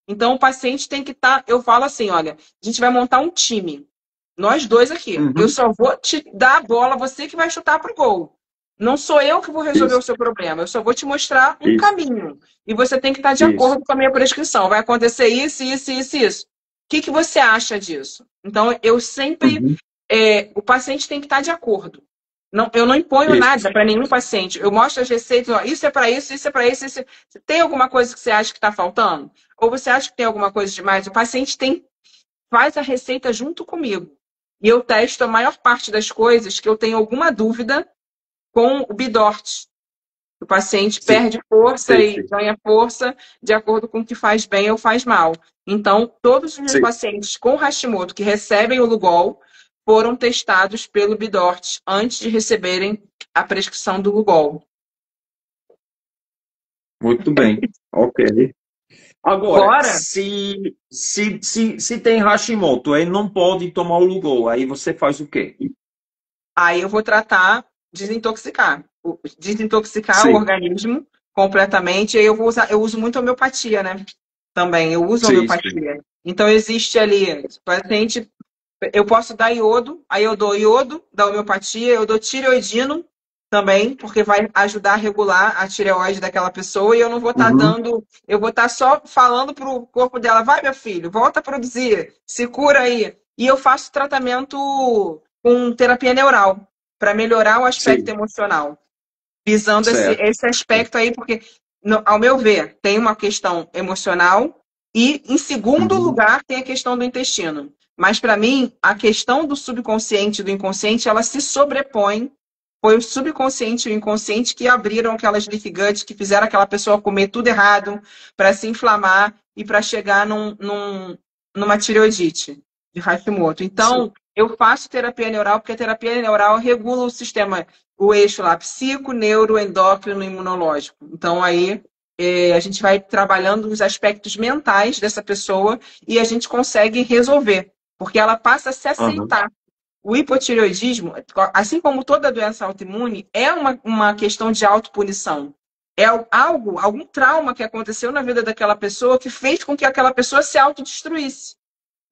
Então o paciente tem que estar, eu falo assim, olha, a gente vai montar um time. Nós dois aqui. Eu uhum, só vou te dar a bola, você que vai chutar pro gol. Não sou eu que vou resolver o isso, seu problema. Eu só vou te mostrar um isso, caminho. E você tem que estar de isso. acordo com a minha prescrição. Vai acontecer isso, isso, isso, isso. O que você acha disso? Então, eu sempre. Uhum, O paciente tem que estar de acordo. Não, eu não imponho isso. nada para nenhum paciente. Eu mostro as receitas, ó, isso é para isso, isso é para isso, isso. Tem alguma coisa que você acha que está faltando? Ou você acha que tem alguma coisa demais? O paciente faz a receita junto comigo. E eu testo a maior parte das coisas que eu tenho alguma dúvida com o Bidort. O paciente Sim, perde força sim, e sim. ganha força de acordo com o que faz bem ou faz mal. Então, todos os meus Sim. pacientes com Hashimoto que recebem o Lugol foram testados pelo Bidort antes de receberem a prescrição do Lugol. Muito bem. Ok. Agora, Fora, se tem Hashimoto, ele não pode tomar o Lugol, aí você faz o quê? aí eu vou tratar, desintoxicar. Desintoxicar o Sim, organismo completamente. Aí eu vou usar, eu uso muito homeopatia, né? Também, eu uso sim, sim. homeopatia. Então, existe ali, o paciente, eu posso dar iodo, aí eu dou iodo da homeopatia, eu dou tireoidino também, porque vai ajudar a regular a tireoide daquela pessoa, e eu não vou estar Uhum, dando, eu vou estar só falando para o corpo dela, vai, meu filho, volta a produzir, se cura aí. E eu faço tratamento com terapia neural, para melhorar o aspecto sim, emocional, visando certo. esse aspecto aí, porque, ao meu ver, tem uma questão emocional e, em segundo Uhum, lugar, tem a questão do intestino. Mas, para mim, a questão do subconsciente e do inconsciente, ela se sobrepõe. Foi o subconsciente e o inconsciente que abriram aquelas leaky gut, que fizeram aquela pessoa comer tudo errado, para se inflamar e para chegar numa tireoidite de Hashimoto. sim. Então, eu faço terapia neural, porque a terapia neural regula o sistema, o eixo lá, psico, neuro, endócrino e imunológico. Então, aí a gente vai trabalhando os aspectos mentais dessa pessoa e a gente consegue resolver, porque ela passa a se Aham, aceitar. O hipotireoidismo, assim como toda doença autoimune, é uma questão de autopunição. É algo, algum trauma que aconteceu na vida daquela pessoa que fez com que aquela pessoa se autodestruísse,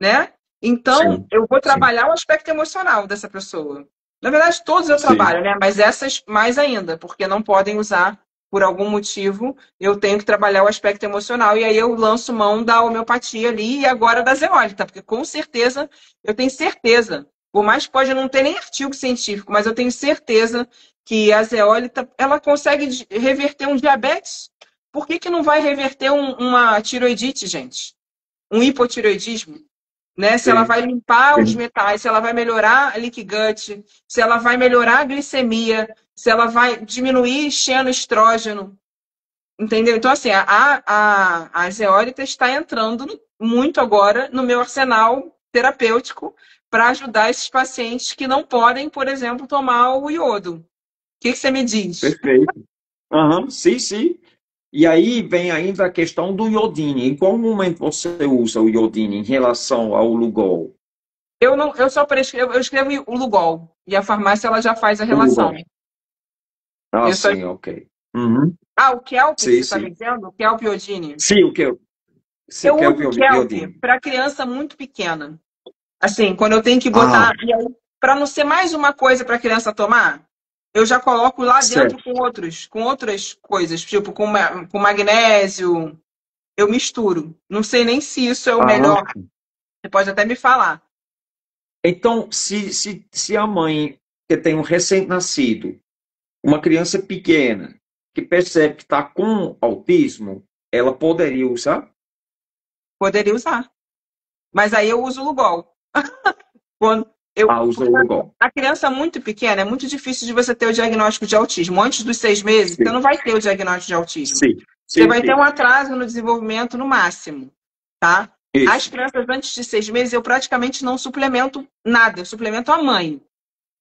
né? Então, sim, eu vou sim, trabalhar o aspecto emocional dessa pessoa. Na verdade, todos eu sim. trabalho, né? Mas essas mais ainda, porque não podem usar por algum motivo. Eu tenho que trabalhar o aspecto emocional e aí eu lanço mão da homeopatia ali e agora da zeólita, porque com certeza, eu tenho certeza, por mais que pode não ter nem artigo científico, mas eu tenho certeza que a zeólita, ela consegue reverter um diabetes. Por que que não vai reverter uma tiroidite, gente? Um hipotireoidismo? Né? Se ela Sim, vai limpar os sim. metais, se ela vai melhorar a leaky gut, se ela vai melhorar a glicemia, se ela vai diminuir xenoestrógeno, entendeu? Então, assim, a zeólita está entrando muito agora no meu arsenal terapêutico para ajudar esses pacientes que não podem, por exemplo, tomar o iodo. O que você me diz? Perfeito. Aham, sim, sim. E aí vem ainda a questão do iodine. Em qual momento você usa o iodine em relação ao Lugol? Eu não, eu só prescrevo, eu escrevo o Lugol e a farmácia ela já faz a O relação. Lugol. Ah, Eu só... sim, ok. Uhum. O Kelp, que Sim, você está sim. me dizendo? O Kelp iodine. Sim, o que eu. Sim, Eu que é uso o kelp iodine. para criança muito pequena. Assim, quando eu tenho que Ah, botar. Para não ser mais uma coisa para a criança tomar, eu já coloco lá dentro certo. com outras coisas, tipo com magnésio. Eu misturo. Não sei nem se isso é o Ah, melhor. Você pode até me falar. então, se a mãe que tem um recém-nascido, uma criança pequena, que percebe que está com autismo, ela poderia usar? Poderia usar. Mas aí eu uso o Lugol. Quando eu, Ah, usa porque o Lugol. a criança muito pequena é muito difícil de você ter o diagnóstico de autismo. Antes dos 6 meses, você Sim, não vai ter o diagnóstico de autismo. sim, Você sim, vai ter sim. um atraso no desenvolvimento no máximo, tá? As Isso, crianças antes de 6 meses eu praticamente não suplemento nada, eu suplemento a mãe.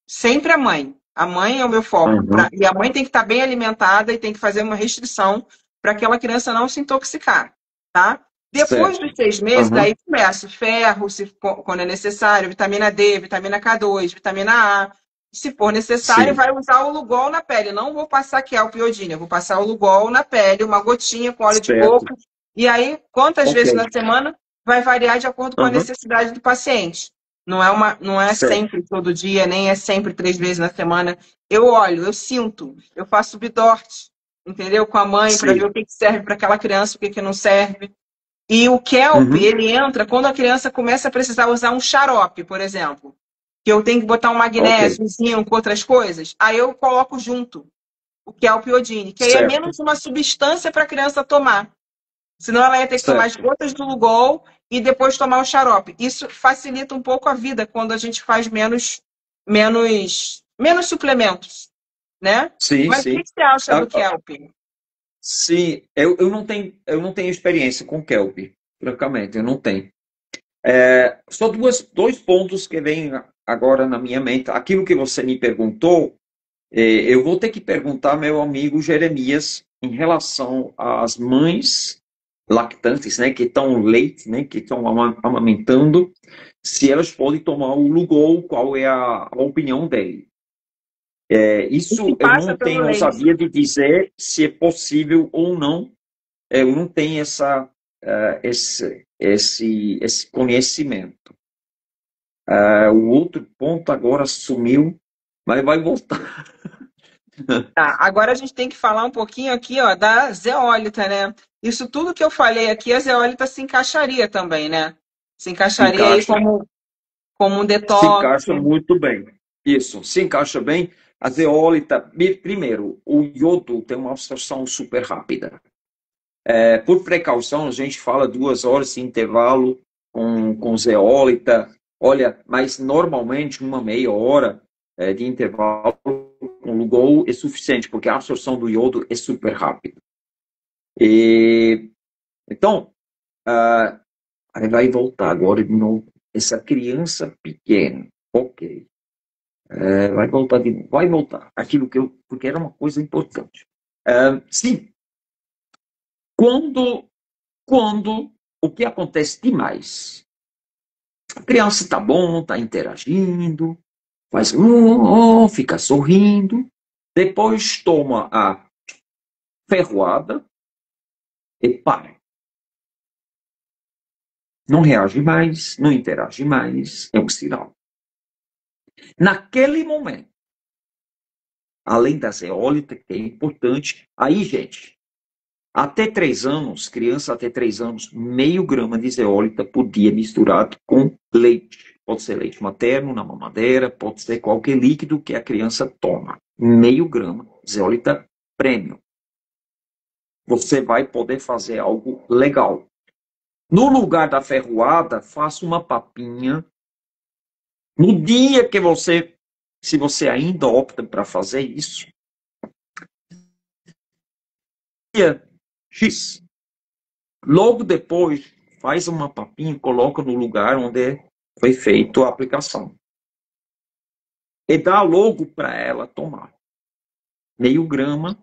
Sempre a mãe. A mãe é o meu foco. uhum, E a mãe tem que estar bem alimentada e tem que fazer uma restrição para aquela criança não se intoxicar, tá? Depois dos certo. 6 meses, Uhum, daí começa ferro, se quando é necessário, vitamina D, vitamina K2, vitamina A. Se for necessário, sim, vai usar o Lugol na pele. Não vou passar Kelp iodina, eu vou passar o Lugol na pele, uma gotinha com óleo de certo. coco. E aí, quantas Ok. vezes na semana vai variar de acordo com a Uhum, necessidade do paciente. Não é certo. sempre todo dia, nem é sempre 3 vezes na semana. Eu olho, eu sinto, eu faço bidort, entendeu? Com a mãe para ver Sim. o que serve para aquela criança, o que não serve. E o kelp, Uhum, ele entra quando a criança começa a precisar usar um xarope, por exemplo. Que eu tenho que botar um ok. magnésio, um zinco, outras coisas. Aí eu coloco junto o kelp iodine, que aí é Certo, menos uma substância para a criança tomar. Senão ela ia ter que tomar as certo. gotas do Lugol e depois tomar o xarope. Isso facilita um pouco a vida quando a gente faz menos suplementos, né? Sim, Mas o que sim. você acha Ah, do ah, kelp? sim, eu não tenho experiência com kelp, francamente, eu não tenho. Só dois pontos que vêm agora na minha mente. Aquilo que você me perguntou, eu vou ter que perguntar ao meu amigo Jeremias em relação às mães lactantes, né, que estão leite, né, que estão amamentando, se elas podem tomar o Lugol, qual é a opinião dele. O que Isso eu passa não pelo tenho leite. ousadia de dizer se é possível ou não. Eu não tenho esse conhecimento. O outro ponto agora sumiu, mas vai voltar. Tá, agora a gente tem que falar um pouquinho aqui, ó, da zeólita, né? Isso tudo que eu falei aqui, a zeólita se encaixaria também, né? Se Se encaixaria aí encaixa, como um se detox. encaixa muito bem. Isso, se encaixa bem. A zeólita, primeiro, o iodo tem uma absorção super rápida. Por precaução, a gente fala 2 horas de intervalo com zeólita. Olha, mas normalmente uma meia hora de intervalo com Lugol é suficiente, porque a absorção do iodo é super rápida. Então, aí vai voltar agora de novo. Essa criança pequena, ok. Vai voltar. Aquilo porque era uma coisa importante. Sim, quando o que acontece demais? A criança está bom, está interagindo, faz fica sorrindo, depois toma a ferroada e para. Não reage mais, não interage mais, é um sinal. Naquele momento, além da zeólita, que é importante, aí, gente, até 3 anos, criança até 3 anos, meio grama de zeólita por dia misturado com leite. Pode ser leite materno, na mamadeira, pode ser qualquer líquido que a criança toma. Meio grama, zeólita premium. Você vai poder fazer algo legal. No lugar da ferroada, faça uma papinha. No dia que se você ainda opta para fazer isso, dia X, logo depois, faz uma papinha e coloca no lugar onde foi feita a aplicação. E dá logo para ela tomar. Meio grama,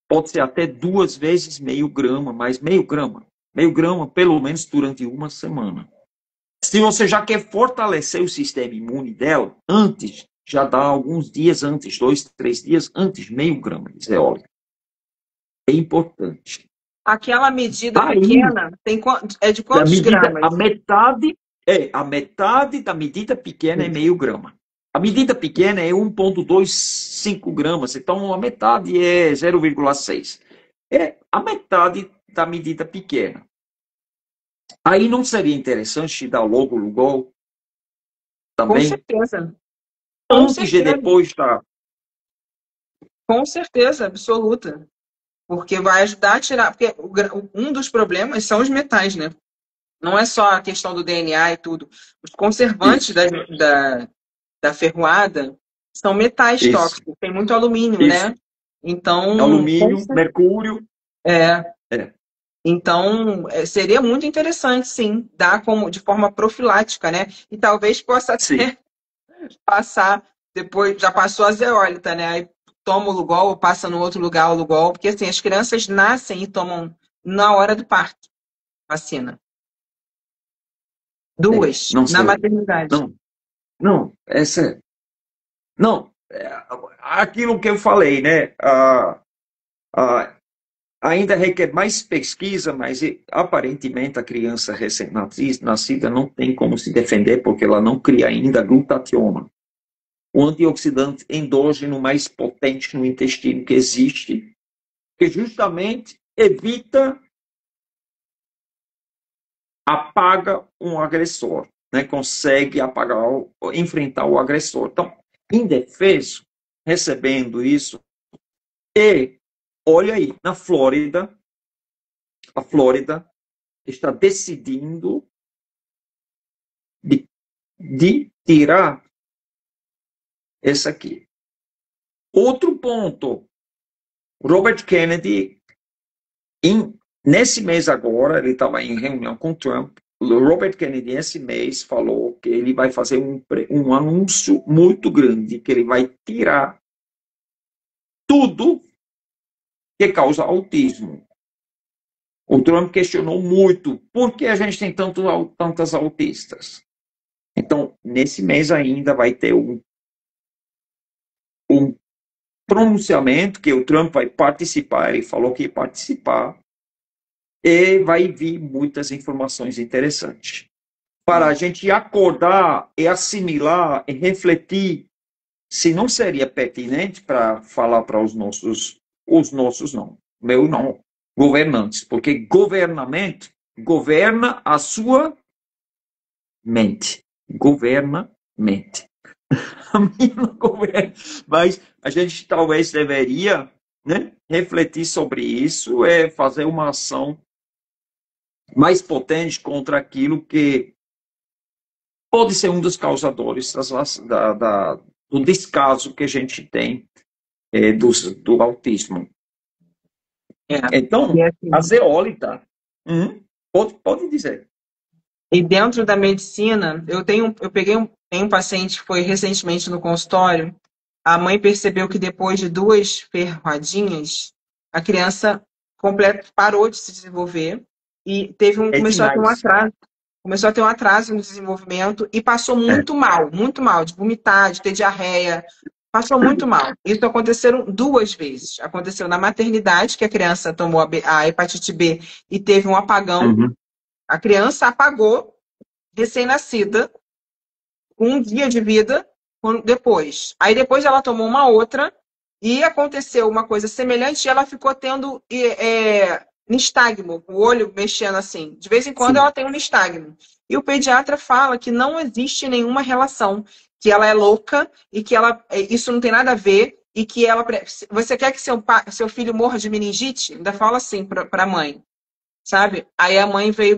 pode ser até 2 vezes meio grama, mas meio grama pelo menos durante uma semana. Se você já quer fortalecer o sistema imune dela, antes, já dá alguns dias antes, 2, 3 dias antes, meio grama de zeólita. É importante. Aquela medida Aí, pequena é de quantos a gramas? metade da medida pequena é meio grama. A medida pequena é 1,25 gramas, então a metade é 0,6. É a metade da medida pequena. Aí não seria interessante dar logo o Lugol Com também, certeza, com antes e certeza, depois da... com certeza, absoluta. Porque vai ajudar a tirar. Porque um dos problemas são os metais, né? Não é só a questão do DNA e tudo. Os conservantes Isso, da ferroada são metais isso, tóxicos, tem muito alumínio, isso. né? Então, Alumínio, mercúrio. é, É, seria muito interessante, sim, dar como de forma profilática, né? E talvez possa sim. até passar depois, já passou a zeólita, né? Aí toma o Lugol, ou passa no outro lugar o Lugol, porque assim, as crianças nascem e tomam na hora do parto vacina. Duas, Não na sei. maternidade. Não, não, não, aquilo que eu falei, né? Ainda requer mais pesquisa, mas aparentemente a criança recém-nascida não tem como se defender porque ela não cria ainda glutationa, o antioxidante endógeno mais potente no intestino que existe, que justamente evita, apaga um agressor, né? Consegue apagar, enfrentar o agressor. Então, indefeso, recebendo isso, e olha aí, na Flórida, a Flórida está decidindo de tirar essa aqui. Outro ponto, Robert Kennedy, nesse mês agora, ele estava em reunião com Trump, Robert Kennedy, esse mês, falou que ele vai fazer um anúncio muito grande, que ele vai tirar tudo que causa autismo. O Trump questionou muito por que a gente tem tantas autistas. Então, nesse mês ainda vai ter um pronunciamento que o Trump vai participar, ele falou que ia participar, e vai vir muitas informações interessantes. Para a gente acordar e assimilar e refletir se não seria pertinente para falar para os nossos não, meu não, governantes, porque governamento governa a sua mente, governa mente. A minha não governa, mas a gente talvez deveria, né, refletir sobre isso e fazer uma ação mais potente contra aquilo que pode ser um dos causadores do descaso que a gente tem do autismo. É. Então, E, a assim, zeólita, pode dizer. e dentro da medicina, eu peguei tem um paciente que foi recentemente no consultório. A mãe percebeu que depois de 2 ferroadinhas, a criança parou de se desenvolver e É começou a ter um demais. atraso. Começou a ter um atraso no desenvolvimento e passou É. muito mal, de vomitar, de ter diarreia. Passou muito mal. Isso aconteceu 2 vezes. Aconteceu na maternidade, que a criança tomou a hepatite B e teve um apagão. Uhum. A criança apagou, recém-nascida, com 1 dia de vida depois. Aí depois ela tomou uma outra e aconteceu uma coisa semelhante e ela ficou tendo nistagmo, o olho mexendo assim. De vez em quando Sim. ela tem um nistagmo. E o pediatra fala que não existe nenhuma relação, que ela é louca e que isso não tem nada a ver e que ela... Você quer que seu filho morra de meningite? Ainda fala assim para a mãe, sabe? Aí a mãe veio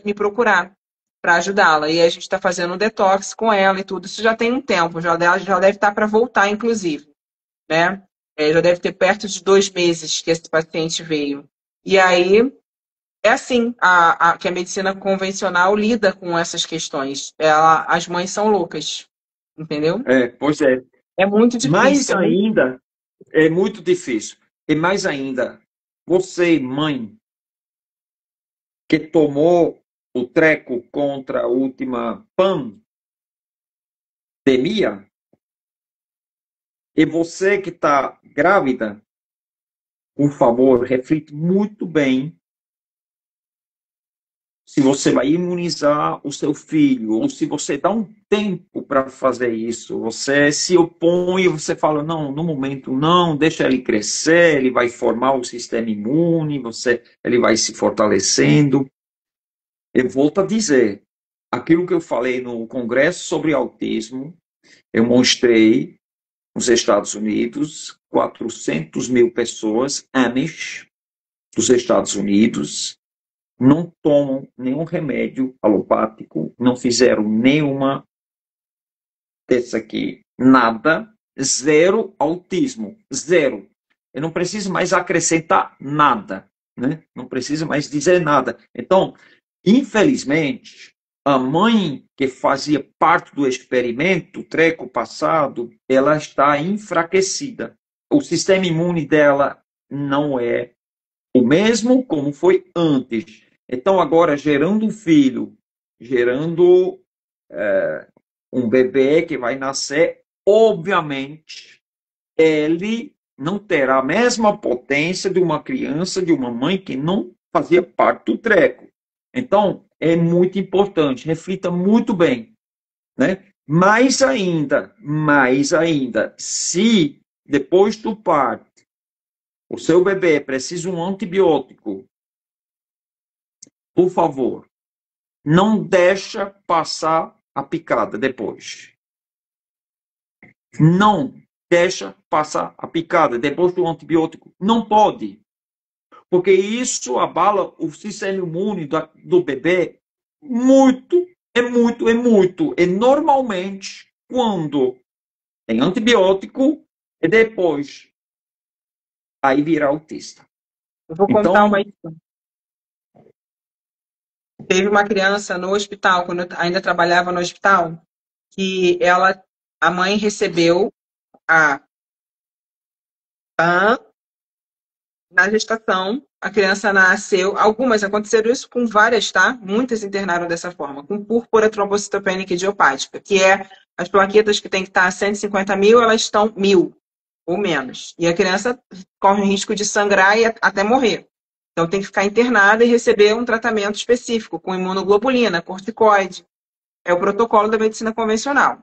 me procurar para ajudá-la. E a gente está fazendo um detox com ela e tudo. Isso já tem um tempo, já deve estar para voltar, inclusive, né? Já deve ter perto de 2 meses que esse paciente veio. E aí é assim que a medicina convencional lida com essas questões. As mães são loucas, entendeu? Pois é. É muito Mais difícil. ainda, é muito difícil. E mais ainda, você, mãe, que tomou o treco contra a última pandemia, e você que está grávida, por favor, reflita muito bem se você vai imunizar o seu filho, ou se você dá um tempo para fazer isso, você se opõe, você fala, não, no momento não, deixa ele crescer, ele vai formar o sistema imune, ele vai se fortalecendo. Eu volto a dizer, aquilo que eu falei no Congresso sobre Autismo, eu mostrei nos Estados Unidos, 400 mil pessoas, Amish, dos Estados Unidos, não tomam nenhum remédio alopático, não fizeram nenhuma desse aqui, nada, zero autismo, zero. Eu não preciso mais acrescentar nada, né? Não preciso mais dizer nada. Então, infelizmente, a mãe que fazia parte do experimento, o treco passado, ela está enfraquecida. O sistema imune dela não é o mesmo como foi antes. Então, agora, gerando um filho, gerando um bebê que vai nascer, obviamente, ele não terá a mesma potência de uma criança, de uma mãe que não fazia parte do treco. Então, é muito importante, reflita muito bem, né? Mais ainda, se depois do parto o seu bebê precisa de um antibiótico, por favor, não deixa passar a picada depois. Não deixa passar a picada depois do antibiótico. Não pode. Porque isso abala o sistema imune do bebê muito, muito. E normalmente, quando tem antibiótico, e depois aí vira autista. Eu vou contar uma Então, história. Teve uma criança no hospital, quando eu ainda trabalhava no hospital, que a mãe recebeu a PAN na gestação, a criança nasceu, algumas aconteceram isso com várias, tá? Muitas internaram dessa forma, com púrpura trombocitopênica idiopática, que é as plaquetas que tem que estar a 150 mil, elas estão 1.000 ou menos. E a criança corre o risco de sangrar e até morrer. Então tem que ficar internada e receber um tratamento específico, com imunoglobulina, corticoide. É o protocolo da medicina convencional.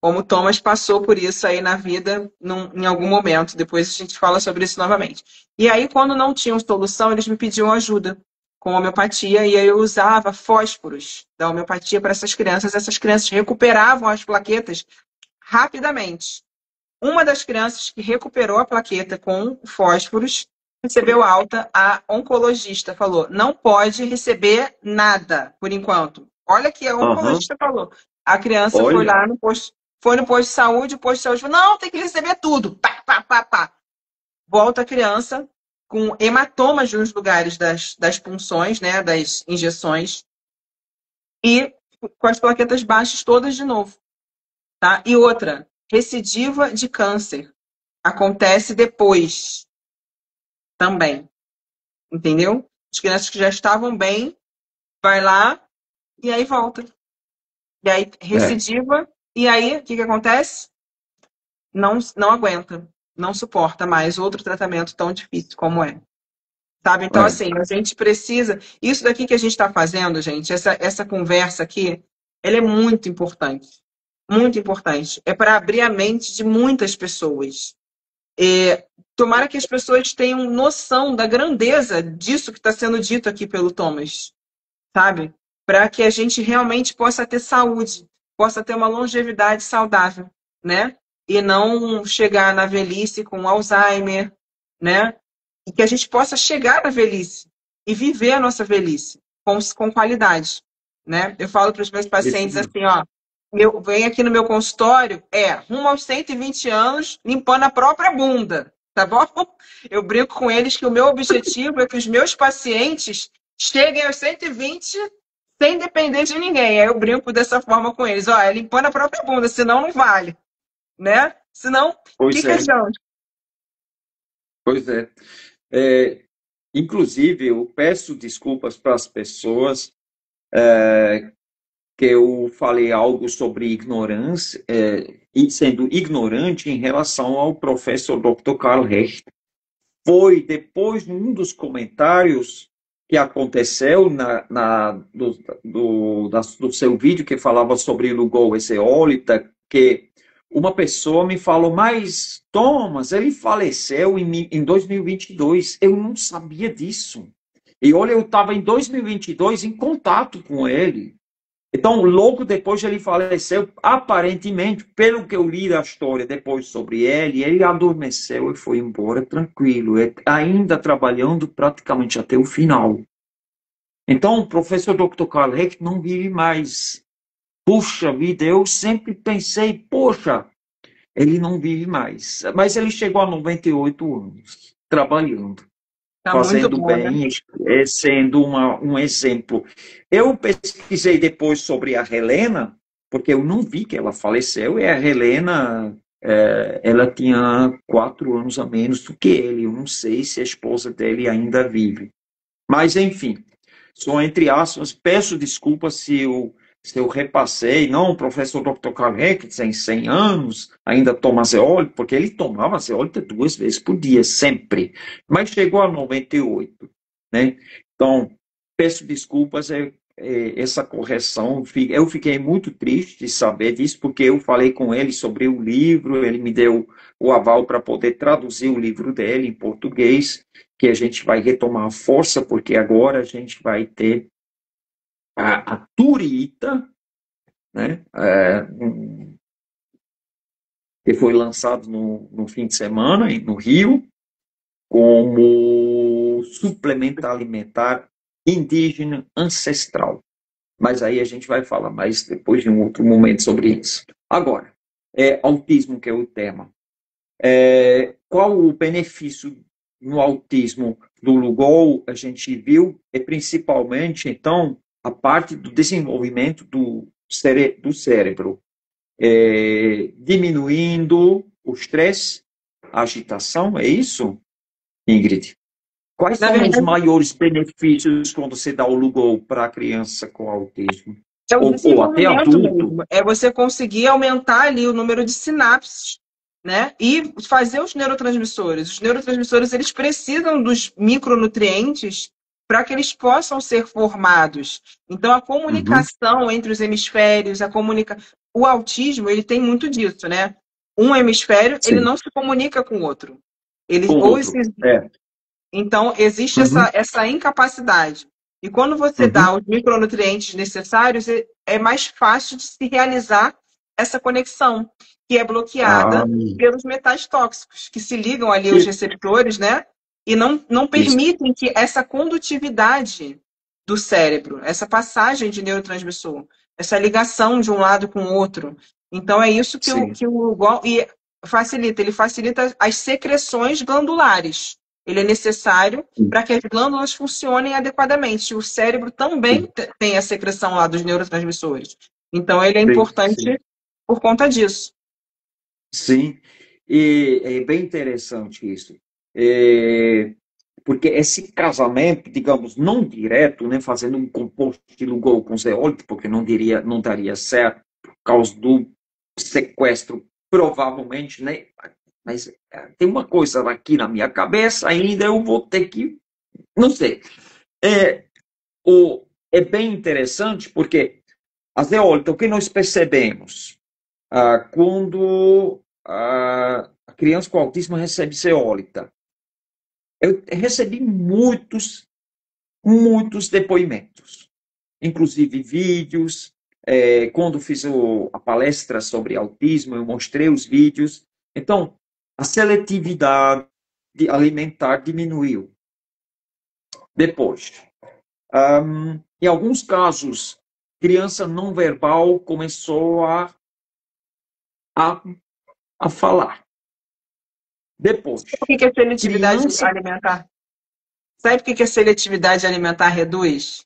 Como o Thomas passou por isso aí na vida em algum momento. Depois a gente fala sobre isso novamente. E aí, quando não tinham solução, eles me pediam ajuda com homeopatia, e aí eu usava fósforos da homeopatia para essas crianças. Essas crianças recuperavam as plaquetas rapidamente. Uma das crianças que recuperou a plaqueta com fósforos recebeu alta, a oncologista falou, não pode receber nada, por enquanto. Olha que a Aham. oncologista falou. A criança foi Olha. lá no posto, foi no posto de saúde, o posto de saúde falou, não, tem que receber tudo. Pá, pá, pá, pá. Volta a criança com hematomas nos lugares das punções, né, das injeções, e com as plaquetas baixas todas de novo. Tá? E outra, recidiva de câncer. Acontece depois também, entendeu? As crianças que já estavam bem, vai lá e aí volta. E aí É, recidiva, e aí o que acontece? Não aguenta, não suporta mais outro tratamento tão difícil como é. Sabe? Então, é, assim, a gente precisa. Isso daqui que a gente está fazendo, gente, essa conversa aqui, ela é muito importante. Muito importante. É para abrir a mente de muitas pessoas. Tomara que as pessoas tenham noção da grandeza disso que está sendo dito aqui pelo Thomas, sabe? Para que a gente realmente possa ter saúde, possa ter uma longevidade saudável, né? E não chegar na velhice com Alzheimer, né? E que a gente possa chegar na velhice e viver a nossa velhice com qualidade, né? Eu falo para os meus isso pacientes mesmo. assim, ó, vem aqui no meu consultório, rumo aos 120 anos, limpando a própria bunda, tá bom? Eu brinco com eles que o meu objetivo é que os meus pacientes cheguem aos 120 sem depender de ninguém. Aí eu brinco dessa forma com eles, ó, é limpando a própria bunda, senão não vale, né? Senão, o que Pois que é, adianta? pois é. É, inclusive, eu peço desculpas para as pessoas que eu falei algo sobre ignorância, e sendo ignorante em relação ao professor Dr. Karl Hecht. Foi depois de um dos comentários que aconteceu do seu vídeo que falava sobre Lugol Ezeólita, que uma pessoa me falou, mas Thomas, ele faleceu em 2022. Eu não sabia disso. E olha, eu estava em 2022 em contato com ele. Então, logo depois ele faleceu, aparentemente, pelo que eu li da história depois sobre ele adormeceu e foi embora tranquilo, ainda trabalhando praticamente até o final. Então, o professor Dr. Karl Hecht não vive mais. Puxa vida, eu sempre pensei, poxa, ele não vive mais. Mas ele chegou a 98 anos, trabalhando, Tá muito fazendo bom, né? bem, sendo um exemplo. Eu pesquisei depois sobre a Helena, porque eu não vi que ela faleceu, e a Helena, ela tinha 4 anos a menos do que ele. Eu não sei se a esposa dele ainda vive. Mas, enfim, só entre aspas, peço desculpas se eu repassei, não, o professor Dr. Karl Hecht tem 100 anos, ainda toma zeólito, porque ele tomava zeólito 2 vezes por dia, sempre, mas chegou a 98, né? Então, peço desculpas, essa correção, eu fiquei muito triste de saber disso, porque eu falei com ele sobre o livro, ele me deu o aval para poder traduzir o livro dele em português, que a gente vai retomar a força, porque agora a gente vai ter a Turita, né, que foi lançado no fim de semana no Rio, como suplemento alimentar indígena ancestral. Mas aí a gente vai falar mais depois de um outro momento sobre isso. Agora, autismo, que é o tema. Qual o benefício no autismo do Lugol? A gente viu, principalmente, então, a parte do desenvolvimento do cérebro, diminuindo o estresse, a agitação, é isso, Ingrid? Quais Na são os verdade, maiores benefícios quando você dá o Lugol para a criança com autismo? é o Ou até desenvolvimento adulto? mesmo. É você conseguir aumentar ali o número de sinapses, né? E fazer os neurotransmissores. Os neurotransmissores, eles precisam dos micronutrientes para que eles possam ser formados. Então, a Uhum. comunicação entre os hemisférios, o autismo, ele tem muito disso, né? Um hemisfério, ele Sim, não se comunica com o outro. Ele, com o ou outro. esse É. então, existe Uhum. essa incapacidade. E quando você dá Uhum. os micronutrientes necessários, é mais fácil de se realizar essa conexão, que é Ah, bloqueada pelos metais tóxicos, que se ligam ali aos e- receptores, né? E não isso, permitem que essa condutividade do cérebro, essa passagem de neurotransmissor, essa ligação de um lado com o outro. Então, é isso sim. que o e facilita. Ele facilita as secreções glandulares. Ele é necessário para que as glândulas funcionem adequadamente. O cérebro também Sim, tem a secreção lá dos neurotransmissores. Então, ele é sim, sim. importante por conta disso. Sim. E é bem interessante isso. É, porque esse casamento, digamos, não direto, né, fazendo um composto de Lugol com zeólite, porque não daria certo por causa do sequestro, provavelmente, né? Mas tem uma coisa aqui na minha cabeça, ainda eu vou ter que, não sei. É, é bem interessante porque a zeólita, o que nós percebemos quando a criança com autismo recebe zeólita? Eu recebi muitos depoimentos, inclusive vídeos. Quando fiz a palestra sobre autismo, eu mostrei os vídeos. Então, a seletividade alimentar diminuiu. Depois, em alguns casos, criança não verbal começou a, a falar. Depois, O que é seletividade criança. alimentar? Sabe o que a seletividade alimentar reduz?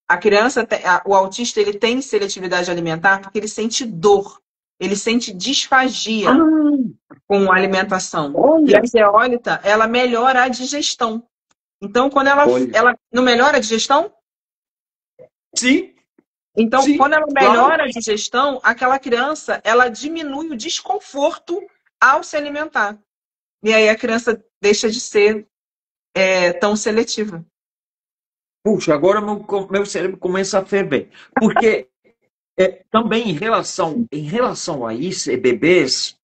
A criança, o autista, ele tem seletividade alimentar porque ele sente dor, ele sente disfagia Ah, com a alimentação. E a olha, zeólita, ela melhora a digestão. Então, quando olha. ela não melhora a digestão, Sim, então, quando sim, ela claro. melhora a digestão, aquela criança, ela diminui o desconforto ao se alimentar. E aí a criança deixa de ser tão seletiva. Puxa, agora meu cérebro começa a ferver. Porque também em relação a isso, bebês,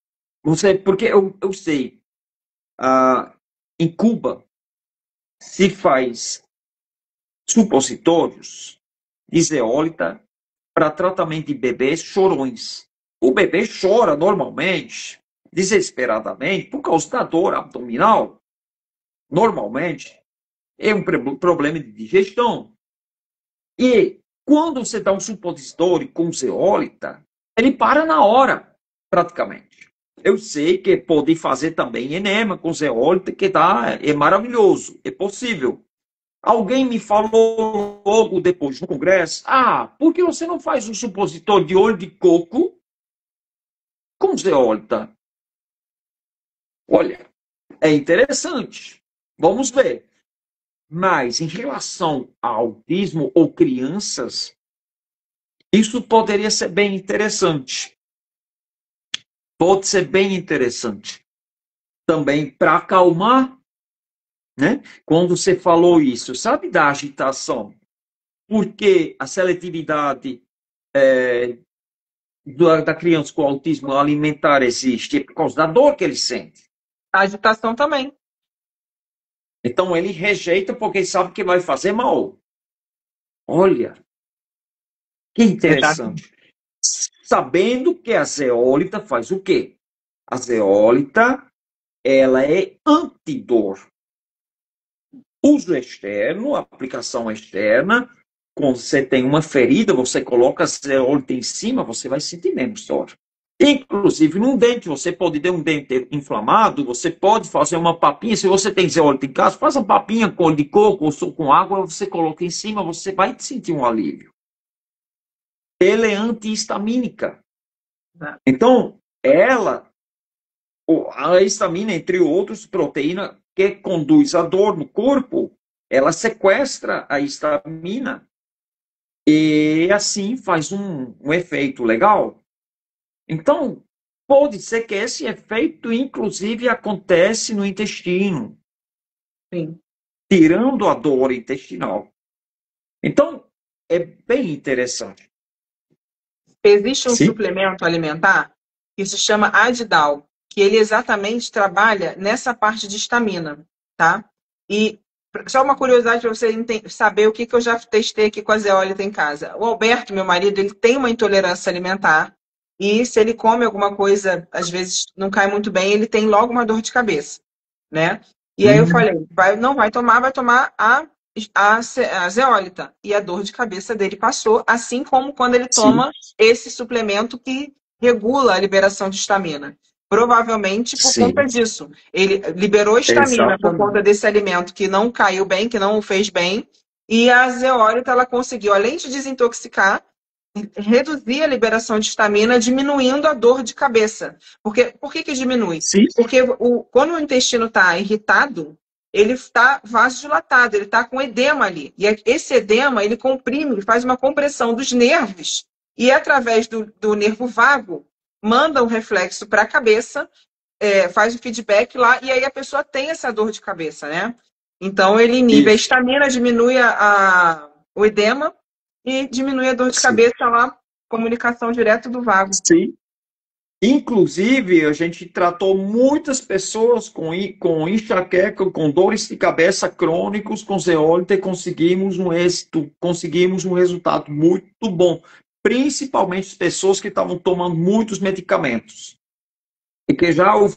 porque eu sei, ah, em Cuba se faz supositórios de zeólita para tratamento de bebês chorões. O bebê chora normalmente, desesperadamente, por causa da dor abdominal. Normalmente, é um problema de digestão. E quando você dá um supositório com zeólita, ele para na hora, praticamente. Eu sei que pode fazer também enema com zeólita, que é maravilhoso, é possível. Alguém me falou logo depois no congresso, por que você não faz um supositório de óleo de coco com zeólita? Olha, é interessante. Vamos ver. Mas em relação ao autismo ou crianças, isso poderia ser bem interessante. Pode ser bem interessante. Também para acalmar, né? Quando você falou isso, sabe da agitação? Porque a seletividade da criança com autismo alimentar existe é por causa da dor que ele sente. A agitação também. Então ele rejeita porque ele sabe que vai fazer mal. Olha, que Exato. interessante. Sabendo que a zeólita faz o quê? A zeólita, ela é antidor. Uso externo, aplicação externa. Quando você tem uma ferida, você coloca a zeólita em cima, você vai sentir menos dor. Inclusive, num dente, você pode ter um dente inflamado, você pode fazer uma papinha. Se você tem zeólita em casa, faz uma papinha com óleo de coco ou com água, você coloca em cima, você vai sentir um alívio. Ela é antihistamínica. Exato. Então, ela A histamina, entre outros, proteína que conduz a dor no corpo, ela sequestra a histamina e assim faz um efeito legal. Então, pode ser que esse efeito, inclusive, acontece no intestino, Sim. tirando a dor intestinal. Então, é bem interessante. Existe um Sim? suplemento alimentar que se chama Adidal, que ele exatamente trabalha nessa parte de estamina, tá? E só uma curiosidade para você saber o que eu já testei aqui com a zeólita em casa. O Alberto, meu marido, ele tem uma intolerância alimentar e se ele come alguma coisa, às vezes não cai muito bem, ele tem logo uma dor de cabeça, né? E aí eu Hum, falei, não vai tomar, vai tomar a zeólita. E a dor de cabeça dele passou, assim como quando ele sim, toma esse suplemento que regula a liberação de estamina. Provavelmente por conta sim, disso. Ele liberou estamina por conta exatamente. desse alimento que não caiu bem, que não o fez bem. E a zeólita, ela conseguiu, além de desintoxicar, reduzir a liberação de estamina, diminuindo a dor de cabeça. Porque, por que diminui? Sim, Porque quando o intestino está irritado, ele está vasodilatado, ele está com edema ali. E esse edema, ele comprime, ele faz uma compressão dos nervos e, através do nervo vago, manda um reflexo para a cabeça, faz o feedback lá, e aí a pessoa tem essa dor de cabeça, né? Então, ele inibe a isso, estamina, diminui o edema e diminui a dor de sim, cabeça lá, comunicação direta do vago. sim. Inclusive, a gente tratou muitas pessoas com enxaqueca, com dores de cabeça crônicos, com zeólita e conseguimos um êxito, conseguimos um resultado muito bom, principalmente as pessoas que estavam tomando muitos medicamentos e que já o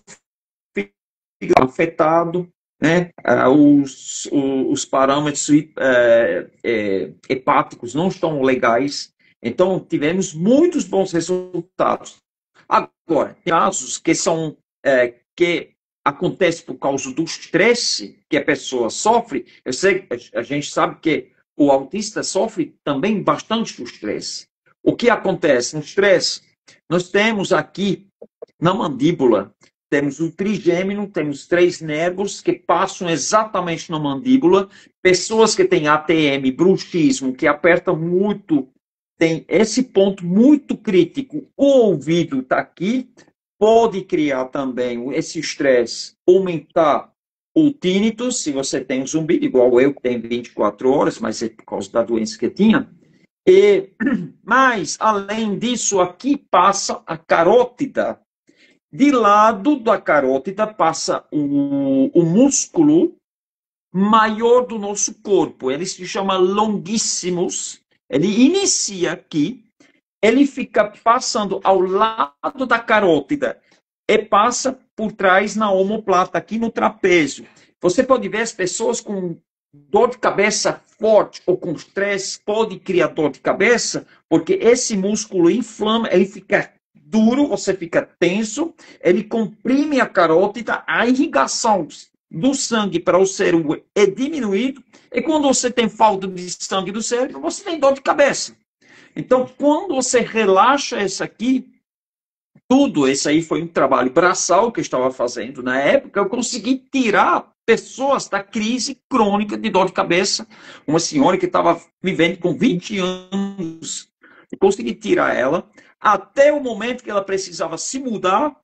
fígado afetado, né, os parâmetros hepáticos não estão legais, então tivemos muitos bons resultados. Agora, tem casos que são que acontece por causa do estresse que a pessoa sofre. Eu sei, a gente sabe que o autista sofre também bastante do estresse. O que acontece no estresse? Nós temos aqui na mandíbula, temos o trigêmino, temos 3 nervos que passam exatamente na mandíbula. Pessoas que têm ATM, bruxismo, que apertam muito, tem esse ponto muito crítico. O ouvido está aqui, pode criar também esse estresse, aumentar o tinnitus, se você tem um zumbido, igual eu, que tem 24 horas, mas é por causa da doença que tinha. Mas, além disso, aqui passa a carótida. De lado da carótida passa o músculo maior do nosso corpo. Ele se chama longissimus. Ele inicia aqui, ele fica passando ao lado da carótida e passa por trás na omoplata, aqui no trapézio. Você pode ver as pessoas com dor de cabeça forte ou com estresse, pode criar dor de cabeça, porque esse músculo inflama, ele fica duro, você fica tenso, ele comprime a carótida, a irrigação do sangue para o cérebro é diminuído, e quando você tem falta de sangue do cérebro, você tem dor de cabeça. Então, quando você relaxa isso aqui, tudo isso aí foi um trabalho braçal que eu estava fazendo na época, eu consegui tirar pessoas da crise crônica de dor de cabeça. Uma senhora que estava vivendo com 20 anos, eu consegui tirar ela, até o momento que ela precisava se mudar,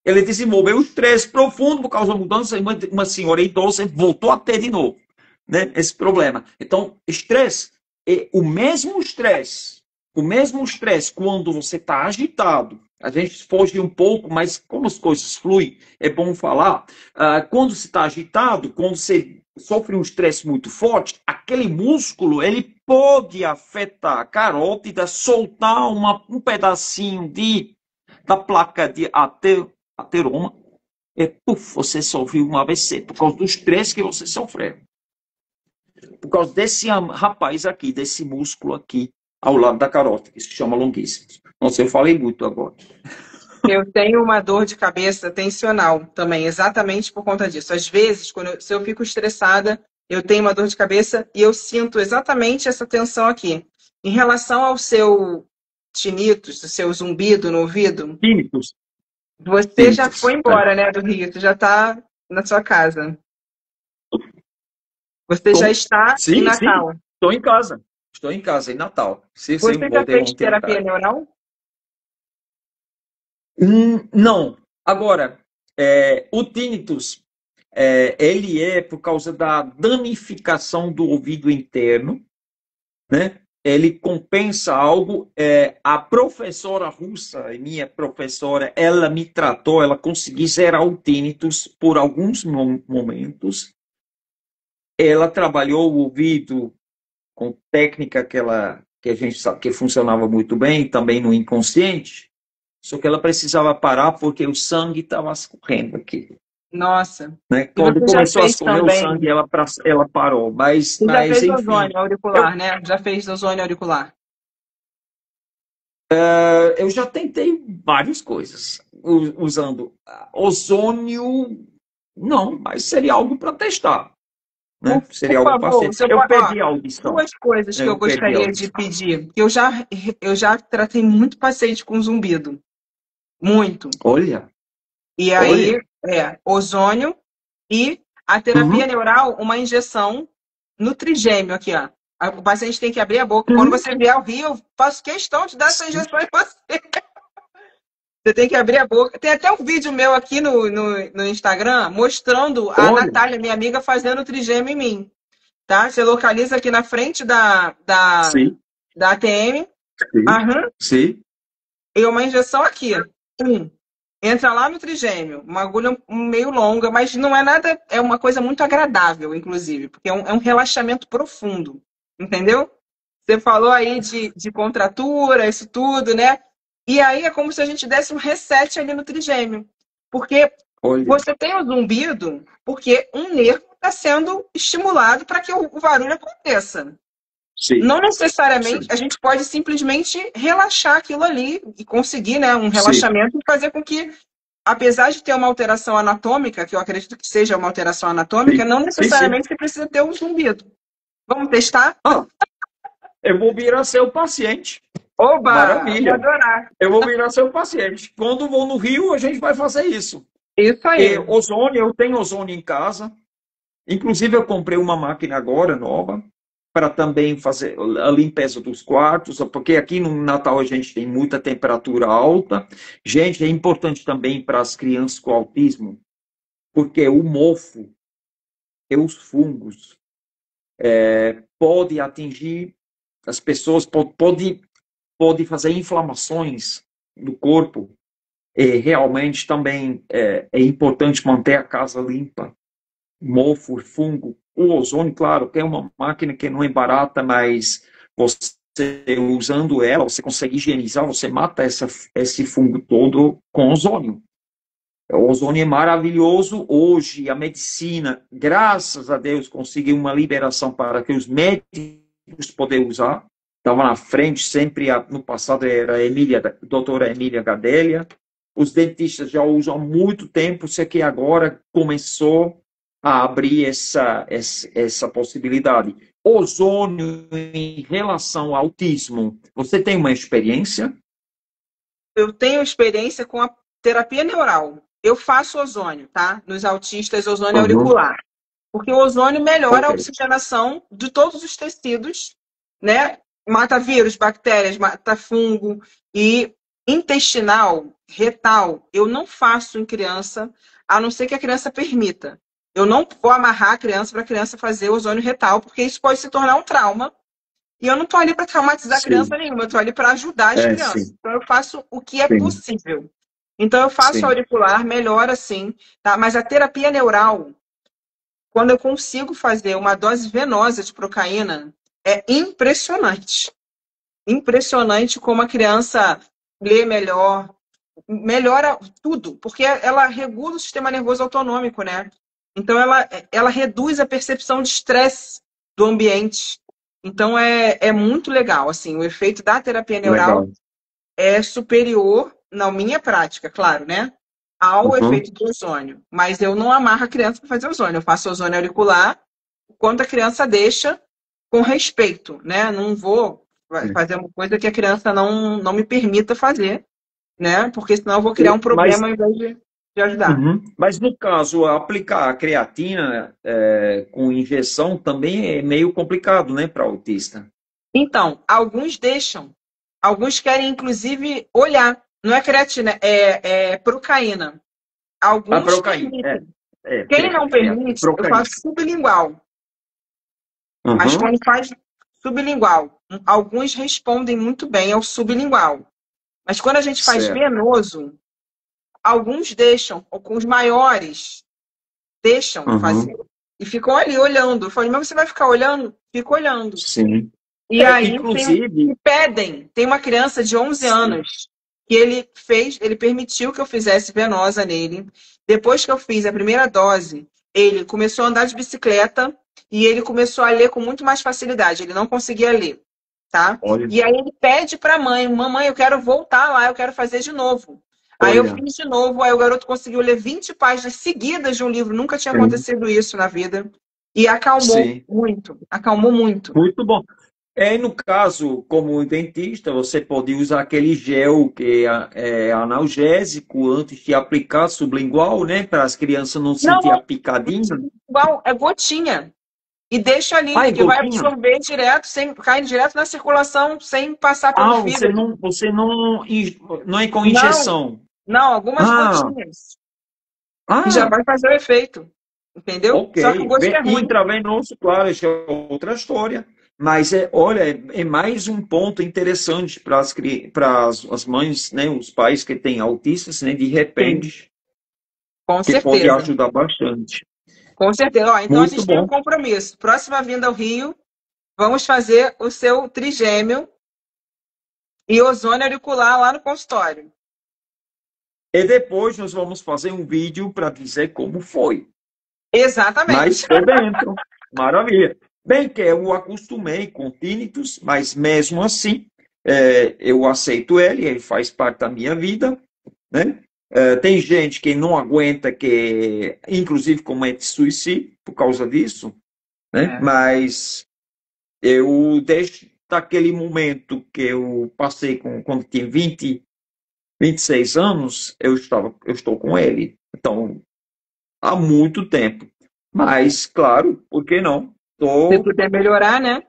ele desenvolveu um estresse profundo por causa da mudança, e uma senhora idosa voltou a ter de novo, né, esse problema. Então, estresse é o mesmo estresse quando você está agitado. A gente foge um pouco, mas como as coisas fluem, é bom falar. Quando você está agitado, quando você sofre um estresse muito forte, aquele músculo ele pode afetar a carótida, soltar um pedacinho da placa de ateroma, puf, você sofreu um AVC por causa do estresse que você sofreu. Por causa desse rapaz aqui, desse músculo aqui, ao lado da carótida, que se chama longuíssimos. Nossa, eu falei muito agora. Eu tenho uma dor de cabeça tensional também, exatamente por conta disso. Às vezes, se eu fico estressada, eu tenho uma dor de cabeça e eu sinto exatamente essa tensão aqui. Em relação ao seu tinnitus, o seu zumbido no ouvido, Químicos. Você já foi tinnitus. embora, né, do Rio? Você já está na sua casa. Você já Como? está em Sim, sim. Natal. Estou em casa. Estou em casa, em Natal. Sim, sim, Você já voltei fez ontem à terapia tarde. neural? Não. Agora, o tinnitus, ele é por causa da danificação do ouvido interno, né? Ele compensa algo. A professora russa, minha professora, ela me tratou, ela conseguiu zerar o tinnitus por alguns momentos. Ela trabalhou o ouvido com técnica que a gente sabe que funcionava muito bem, também no inconsciente, só que ela precisava parar porque o sangue estava escorrendo aqui. Nossa. Né? E Quando você já começou a fez escorrer o sangue, também. ela parou. Você já Mas fez enfim, ozônio auricular, eu, né? Já fez ozônio auricular. eu já tentei várias coisas usando ozônio, não, mas seria algo para testar. Né? Por Seria algo para favor, ser. você Eu pode, ó, perdi a audição. duas coisas que eu Eu perdi a gostaria de audição. pedir. Eu já tratei muito paciente com zumbido. Muito. Olha, E aí, olha. ozônio e a terapia Uhum. neural, uma injeção no trigêmeo aqui, ó. O paciente tem que abrir a boca. Quando Uhum. você vier ao Rio, eu faço questão de dar essa Sim. injeção em você. Você tem que abrir a boca. Tem até um vídeo meu aqui no Instagram mostrando a Olha, Natália, minha amiga, fazendo trigêmeo em mim. Tá? Você localiza aqui na frente sim, da ATM. sim, Aham. sim, E uma injeção aqui. Pum. Entra lá no trigêmeo. Uma agulha meio longa, mas não é nada. É uma coisa muito agradável, inclusive, porque é um relaxamento profundo. Entendeu? Você falou aí de contratura, isso tudo, né? E aí é como se a gente desse um reset ali no trigêmeo. Porque olha, você tem o zumbido, porque um nervo está sendo estimulado para que o barulho aconteça. sim, Não necessariamente, sim, a gente pode simplesmente relaxar aquilo ali e conseguir, né, um sim. relaxamento e fazer com que, apesar de ter uma alteração anatômica, que eu acredito que seja uma alteração anatômica, Sim, não sim, sim. necessariamente você precisa ter um zumbido. Vamos testar? Ah, eu vou virar seu paciente. Oba! Vou Maravilha. adorar. Eu vou virar seu paciente. Quando vou no Rio, a gente vai fazer isso. Isso E aí. ozônio, eu tenho ozônio em casa. Inclusive, eu comprei uma máquina agora, nova, para também fazer a limpeza dos quartos, porque aqui no Natal a gente tem muita temperatura alta. Gente, é importante também para as crianças com autismo, porque o mofo e os fungos pode atingir as pessoas, pode fazer inflamações no corpo. E realmente também é importante manter a casa limpa. Mofo, fungo, o ozônio, claro, que é uma máquina que não é barata, mas você usando ela, você consegue higienizar, você mata esse fungo todo com ozônio. O ozônio é maravilhoso. Hoje, a medicina, graças a Deus, conseguiu uma liberação para que os médicos possam usar. Estava na frente, sempre, no passado, era a doutora Emília Gadelha. Os dentistas já usam há muito tempo, isso aqui agora começou a abrir essa possibilidade. Ozônio em relação ao autismo, você tem uma experiência? Eu tenho experiência com a terapia neural. Eu faço ozônio, tá? Nos autistas, ozônio Uhum. auricular. Porque o ozônio melhora a Ok. oxigenação de todos os tecidos, né? Mata vírus, bactérias, mata fungo e intestinal, retal, eu não faço em criança, a não ser que a criança permita. Eu não vou amarrar a criança para a criança fazer ozônio retal, porque isso pode se tornar um trauma. E eu não estou ali para traumatizar criança Sim. nenhuma, eu estou ali para ajudar as crianças. Sim, Então eu faço o que é sim, possível. Então eu faço sim. auricular, melhora sim, tá? Mas a terapia neural, quando eu consigo fazer uma dose venosa de procaína, é impressionante. Impressionante como a criança lê melhor, melhora tudo, porque ela regula o sistema nervoso autonômico, né? Então ela reduz a percepção de estresse do ambiente. Então é muito legal, assim, o efeito da terapia neural Legal. é superior, na minha prática, claro, né? Ao Uhum. efeito do ozônio. Mas eu não amarro a criança para fazer ozônio. Eu faço ozônio auricular quanto a criança deixa com respeito, né? Não vou É. fazer uma coisa que a criança não me permita fazer, né? Porque senão eu vou criar um Mas, problema ao invés de ajudar. uhum. Mas no caso, aplicar a creatina com injeção também é meio complicado, né, para autista. Então, alguns deixam, alguns querem inclusive olhar. Não é creatina, é procaína. A Alguns procaína, permitem. Quem não creatina, permite, eu procaína. faço sublingual. Mas Uhum. quando faz sublingual, alguns respondem muito bem ao sublingual. Mas quando a gente faz Certo. venoso, alguns deixam, ou com os maiores, deixam Uhum. fazer. E ficam ali olhando. Eu falei, mas você vai ficar olhando? Fica olhando. Sim. E aí Inclusive, me pedem. Tem uma criança de 11 sim. anos que ele permitiu que eu fizesse venosa nele. Depois que eu fiz a primeira dose, ele começou a andar de bicicleta e ele começou a ler com muito mais facilidade. Ele não conseguia ler, tá? Olha, E aí ele pede para a mãe, mamãe, eu quero voltar lá, eu quero fazer de novo. Aí eu olha. fiz de novo, aí o garoto conseguiu ler 20 páginas seguidas de um livro, nunca tinha Sim. acontecido isso na vida. E acalmou Sim. muito, acalmou muito. Muito bom. No caso, como dentista, você pode usar aquele gel que é analgésico antes de aplicar sublingual, né? Para as crianças não Não, sentir a picadinha. igual, é gotinha. E deixa ali, Ah, é que vai gotinha? absorver direto, sem, cai direto na circulação, sem passar pelo Ah, fígado. não é com Não, injeção. não, algumas Ah, gotinhas. E já ah, vai fazer o efeito. Entendeu? Só que o ok. gosto é ruim. Intravenoso, claro, isso é outra história. Mas olha, é mais um ponto interessante para as mães, né, os pais que têm autistas, né, de Sim, repente, com que pode certeza. ajudar bastante. Com certeza. Ó, então a Muito gente tem um bom. compromisso. Próxima vinda ao Rio, vamos fazer o seu trigêmeo e ozônio auricular lá no consultório. E depois nós vamos fazer um vídeo para dizer como foi. Mas Exatamente. estou dentro. Maravilha. Bem que eu acostumei com tinnitus, mas mesmo assim, eu aceito ele faz parte da minha vida, né? Tem gente que não aguenta, que inclusive comete suicídio por causa disso, né? É. Mas eu desde daquele momento que eu passei quando tinha 26 anos, eu estou com ele. Então, há muito tempo. Mas, claro, por que não? Se Estou, puder melhorar, né?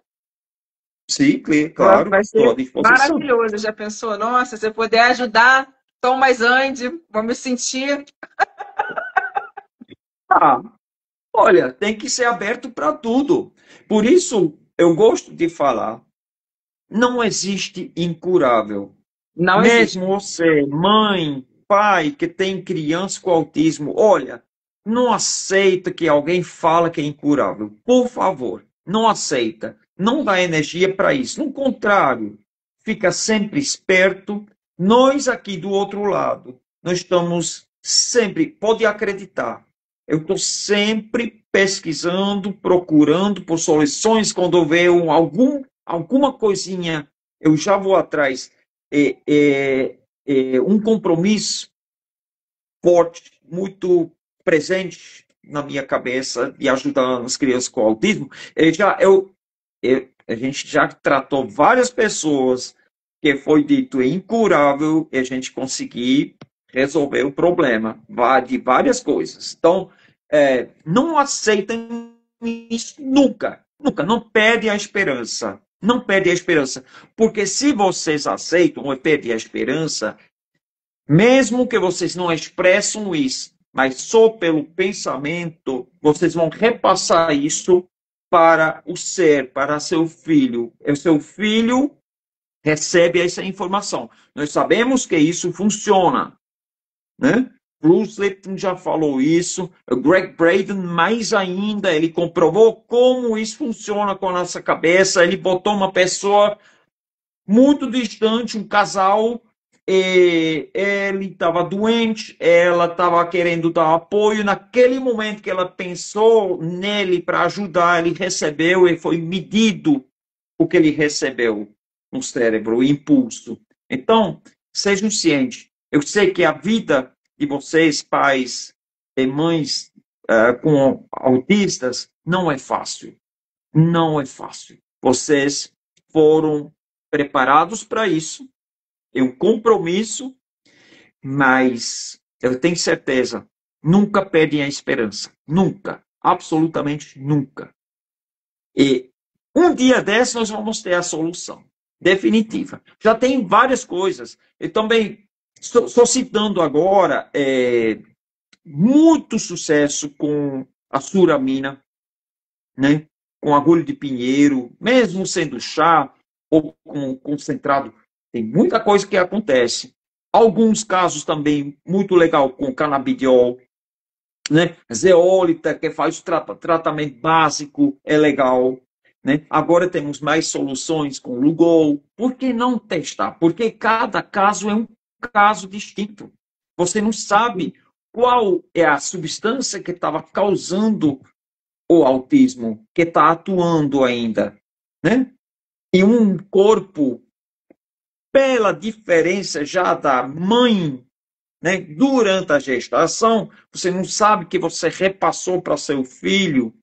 sim, Nossa, claro, vai estou à ser disposição. maravilhoso. Já pensou? Nossa, se eu puder ajudar Tom mais Andy, vou me sentir. Ah, olha, tem que ser aberto para tudo. Por isso, eu gosto de falar, não existe incurável. Não existe. Mesmo você, mãe, pai, que tem criança com autismo, olha, não aceita que alguém fala que é incurável. Por favor, não aceita. Não dá energia para isso. No contrário, fica sempre esperto. Nós aqui do outro lado, nós estamos sempre, pode acreditar. Eu estou sempre pesquisando, procurando por soluções. Quando eu vejo alguma coisinha, eu já vou atrás um compromisso forte, muito presente na minha cabeça de ajudar as crianças com autismo. A gente já tratou várias pessoas que foi dito incurável e a gente conseguir resolver o problema de várias coisas. Então, não aceitem isso nunca, nunca, não perde a esperança. Não perde a esperança. Porque se vocês aceitam ou perdem a esperança, mesmo que vocês não expressam isso, mas só pelo pensamento, vocês vão repassar isso para o ser, para seu filho. E o seu filho recebe essa informação. Nós sabemos que isso funciona, né? Bruce Lipton já falou isso, o Greg Braden mais ainda, ele comprovou como isso funciona com a nossa cabeça, ele botou uma pessoa muito distante, um casal, e ele estava doente, ela estava querendo dar apoio. Naquele momento que ela pensou nele para ajudar, ele recebeu e foi medido o que ele recebeu no cérebro, o impulso. Então, sejam cientes. Eu sei que a vida de vocês, pais e mães com autistas, não é fácil. Não é fácil. Vocês foram preparados para isso, é um compromisso, mas eu tenho certeza, nunca perdem a esperança. Nunca. Absolutamente nunca. E um dia desse nós vamos ter a solução definitiva. Já tem várias coisas. Eu também estou citando agora muito sucesso com a suramina, né? Com agulho de pinheiro, mesmo sendo chá ou com concentrado, tem muita coisa que acontece. Alguns casos também muito legal com canabidiol, né? Zeólita, que faz tratamento básico, é legal. Né? Agora temos mais soluções com Lugol. Por que não testar? Porque cada caso é um caso distinto. Você não sabe qual é a substância que estava causando o autismo, que está atuando ainda. Né? E um corpo, pela diferença já da mãe, né, durante a gestação, você não sabe que você repassou para seu filho,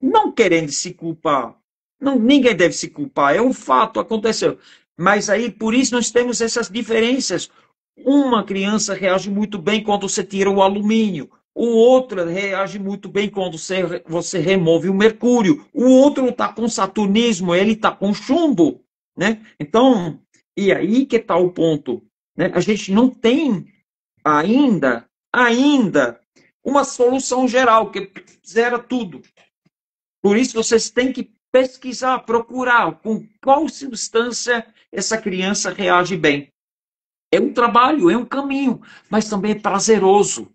não querendo se culpar. Não, ninguém deve se culpar, é um fato, aconteceu. Mas aí, por isso, nós temos essas diferenças. Uma criança reage muito bem quando você tira o alumínio. O outro reage muito bem quando você remove o mercúrio. O outro está com saturnismo, ele está com chumbo. Né? Então, e aí que está o ponto. Né? A gente não tem ainda uma solução geral, que zera tudo. Por isso, vocês têm que pesquisar, procurar com qual substância essa criança reage bem. É um trabalho, é um caminho, mas também é prazeroso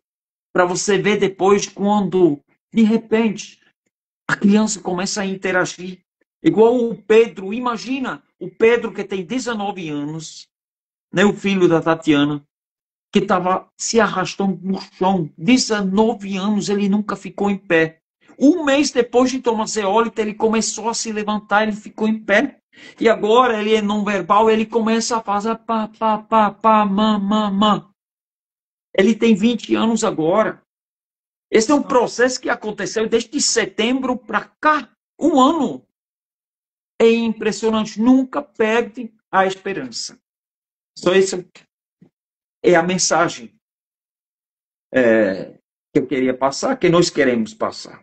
para você ver depois quando, de repente, a criança começa a interagir. Igual o Pedro, imagina o Pedro que tem 19 anos, né, o filho da Tatiana, que estava se arrastando no chão. 19 anos, ele nunca ficou em pé. Um mês depois de tomar zeólita, ele começou a se levantar, ele ficou em pé. E agora ele é não verbal, ele começa a fazer pá, pá, pá, pá, mã. Ele tem 20 anos agora. Esse é um processo que aconteceu desde setembro para cá, um ano. É impressionante, nunca perde a esperança. Só isso é a mensagem que eu queria passar, que nós queremos passar.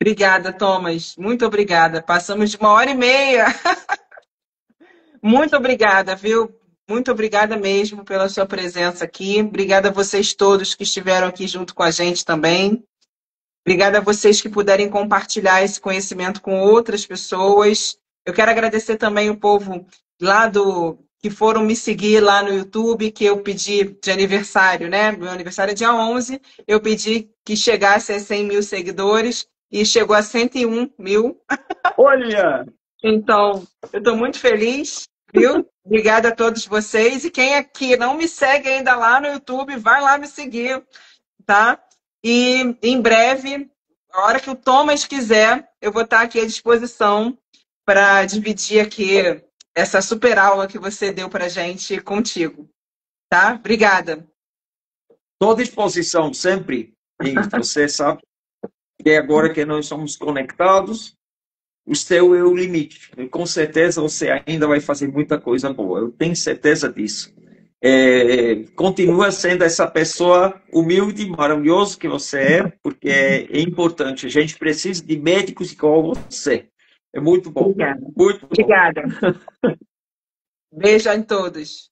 Obrigada, Thomas. Muito obrigada. Passamos de 1h30. Muito obrigada, viu? Muito obrigada mesmo pela sua presença aqui. Obrigada a vocês todos que estiveram aqui junto com a gente também. Obrigada a vocês que puderem compartilhar esse conhecimento com outras pessoas. Eu quero agradecer também o povo lá que foram me seguir lá no YouTube, que eu pedi de aniversário, né? Meu aniversário é dia 11, eu pedi que chegasse a 100 mil seguidores e chegou a 101 mil. Olha! Então, eu estou muito feliz, viu? Obrigada a todos vocês. E quem aqui não me segue ainda lá no YouTube, vai lá me seguir, tá? E em breve, a hora que o Thomas quiser, eu vou estar aqui à disposição para dividir aqui essa super aula que você deu para a gente contigo, tá? Obrigada. Estou à disposição sempre. E você sabe que agora que nós somos conectados, o seu é o limite. E com certeza você ainda vai fazer muita coisa boa. Eu tenho certeza disso. Continua sendo essa pessoa humilde, maravilhoso que você é, porque é importante. A gente precisa de médicos igual você. É muito bom. Obrigada. Muito bom. Obrigada. Beijo em todos.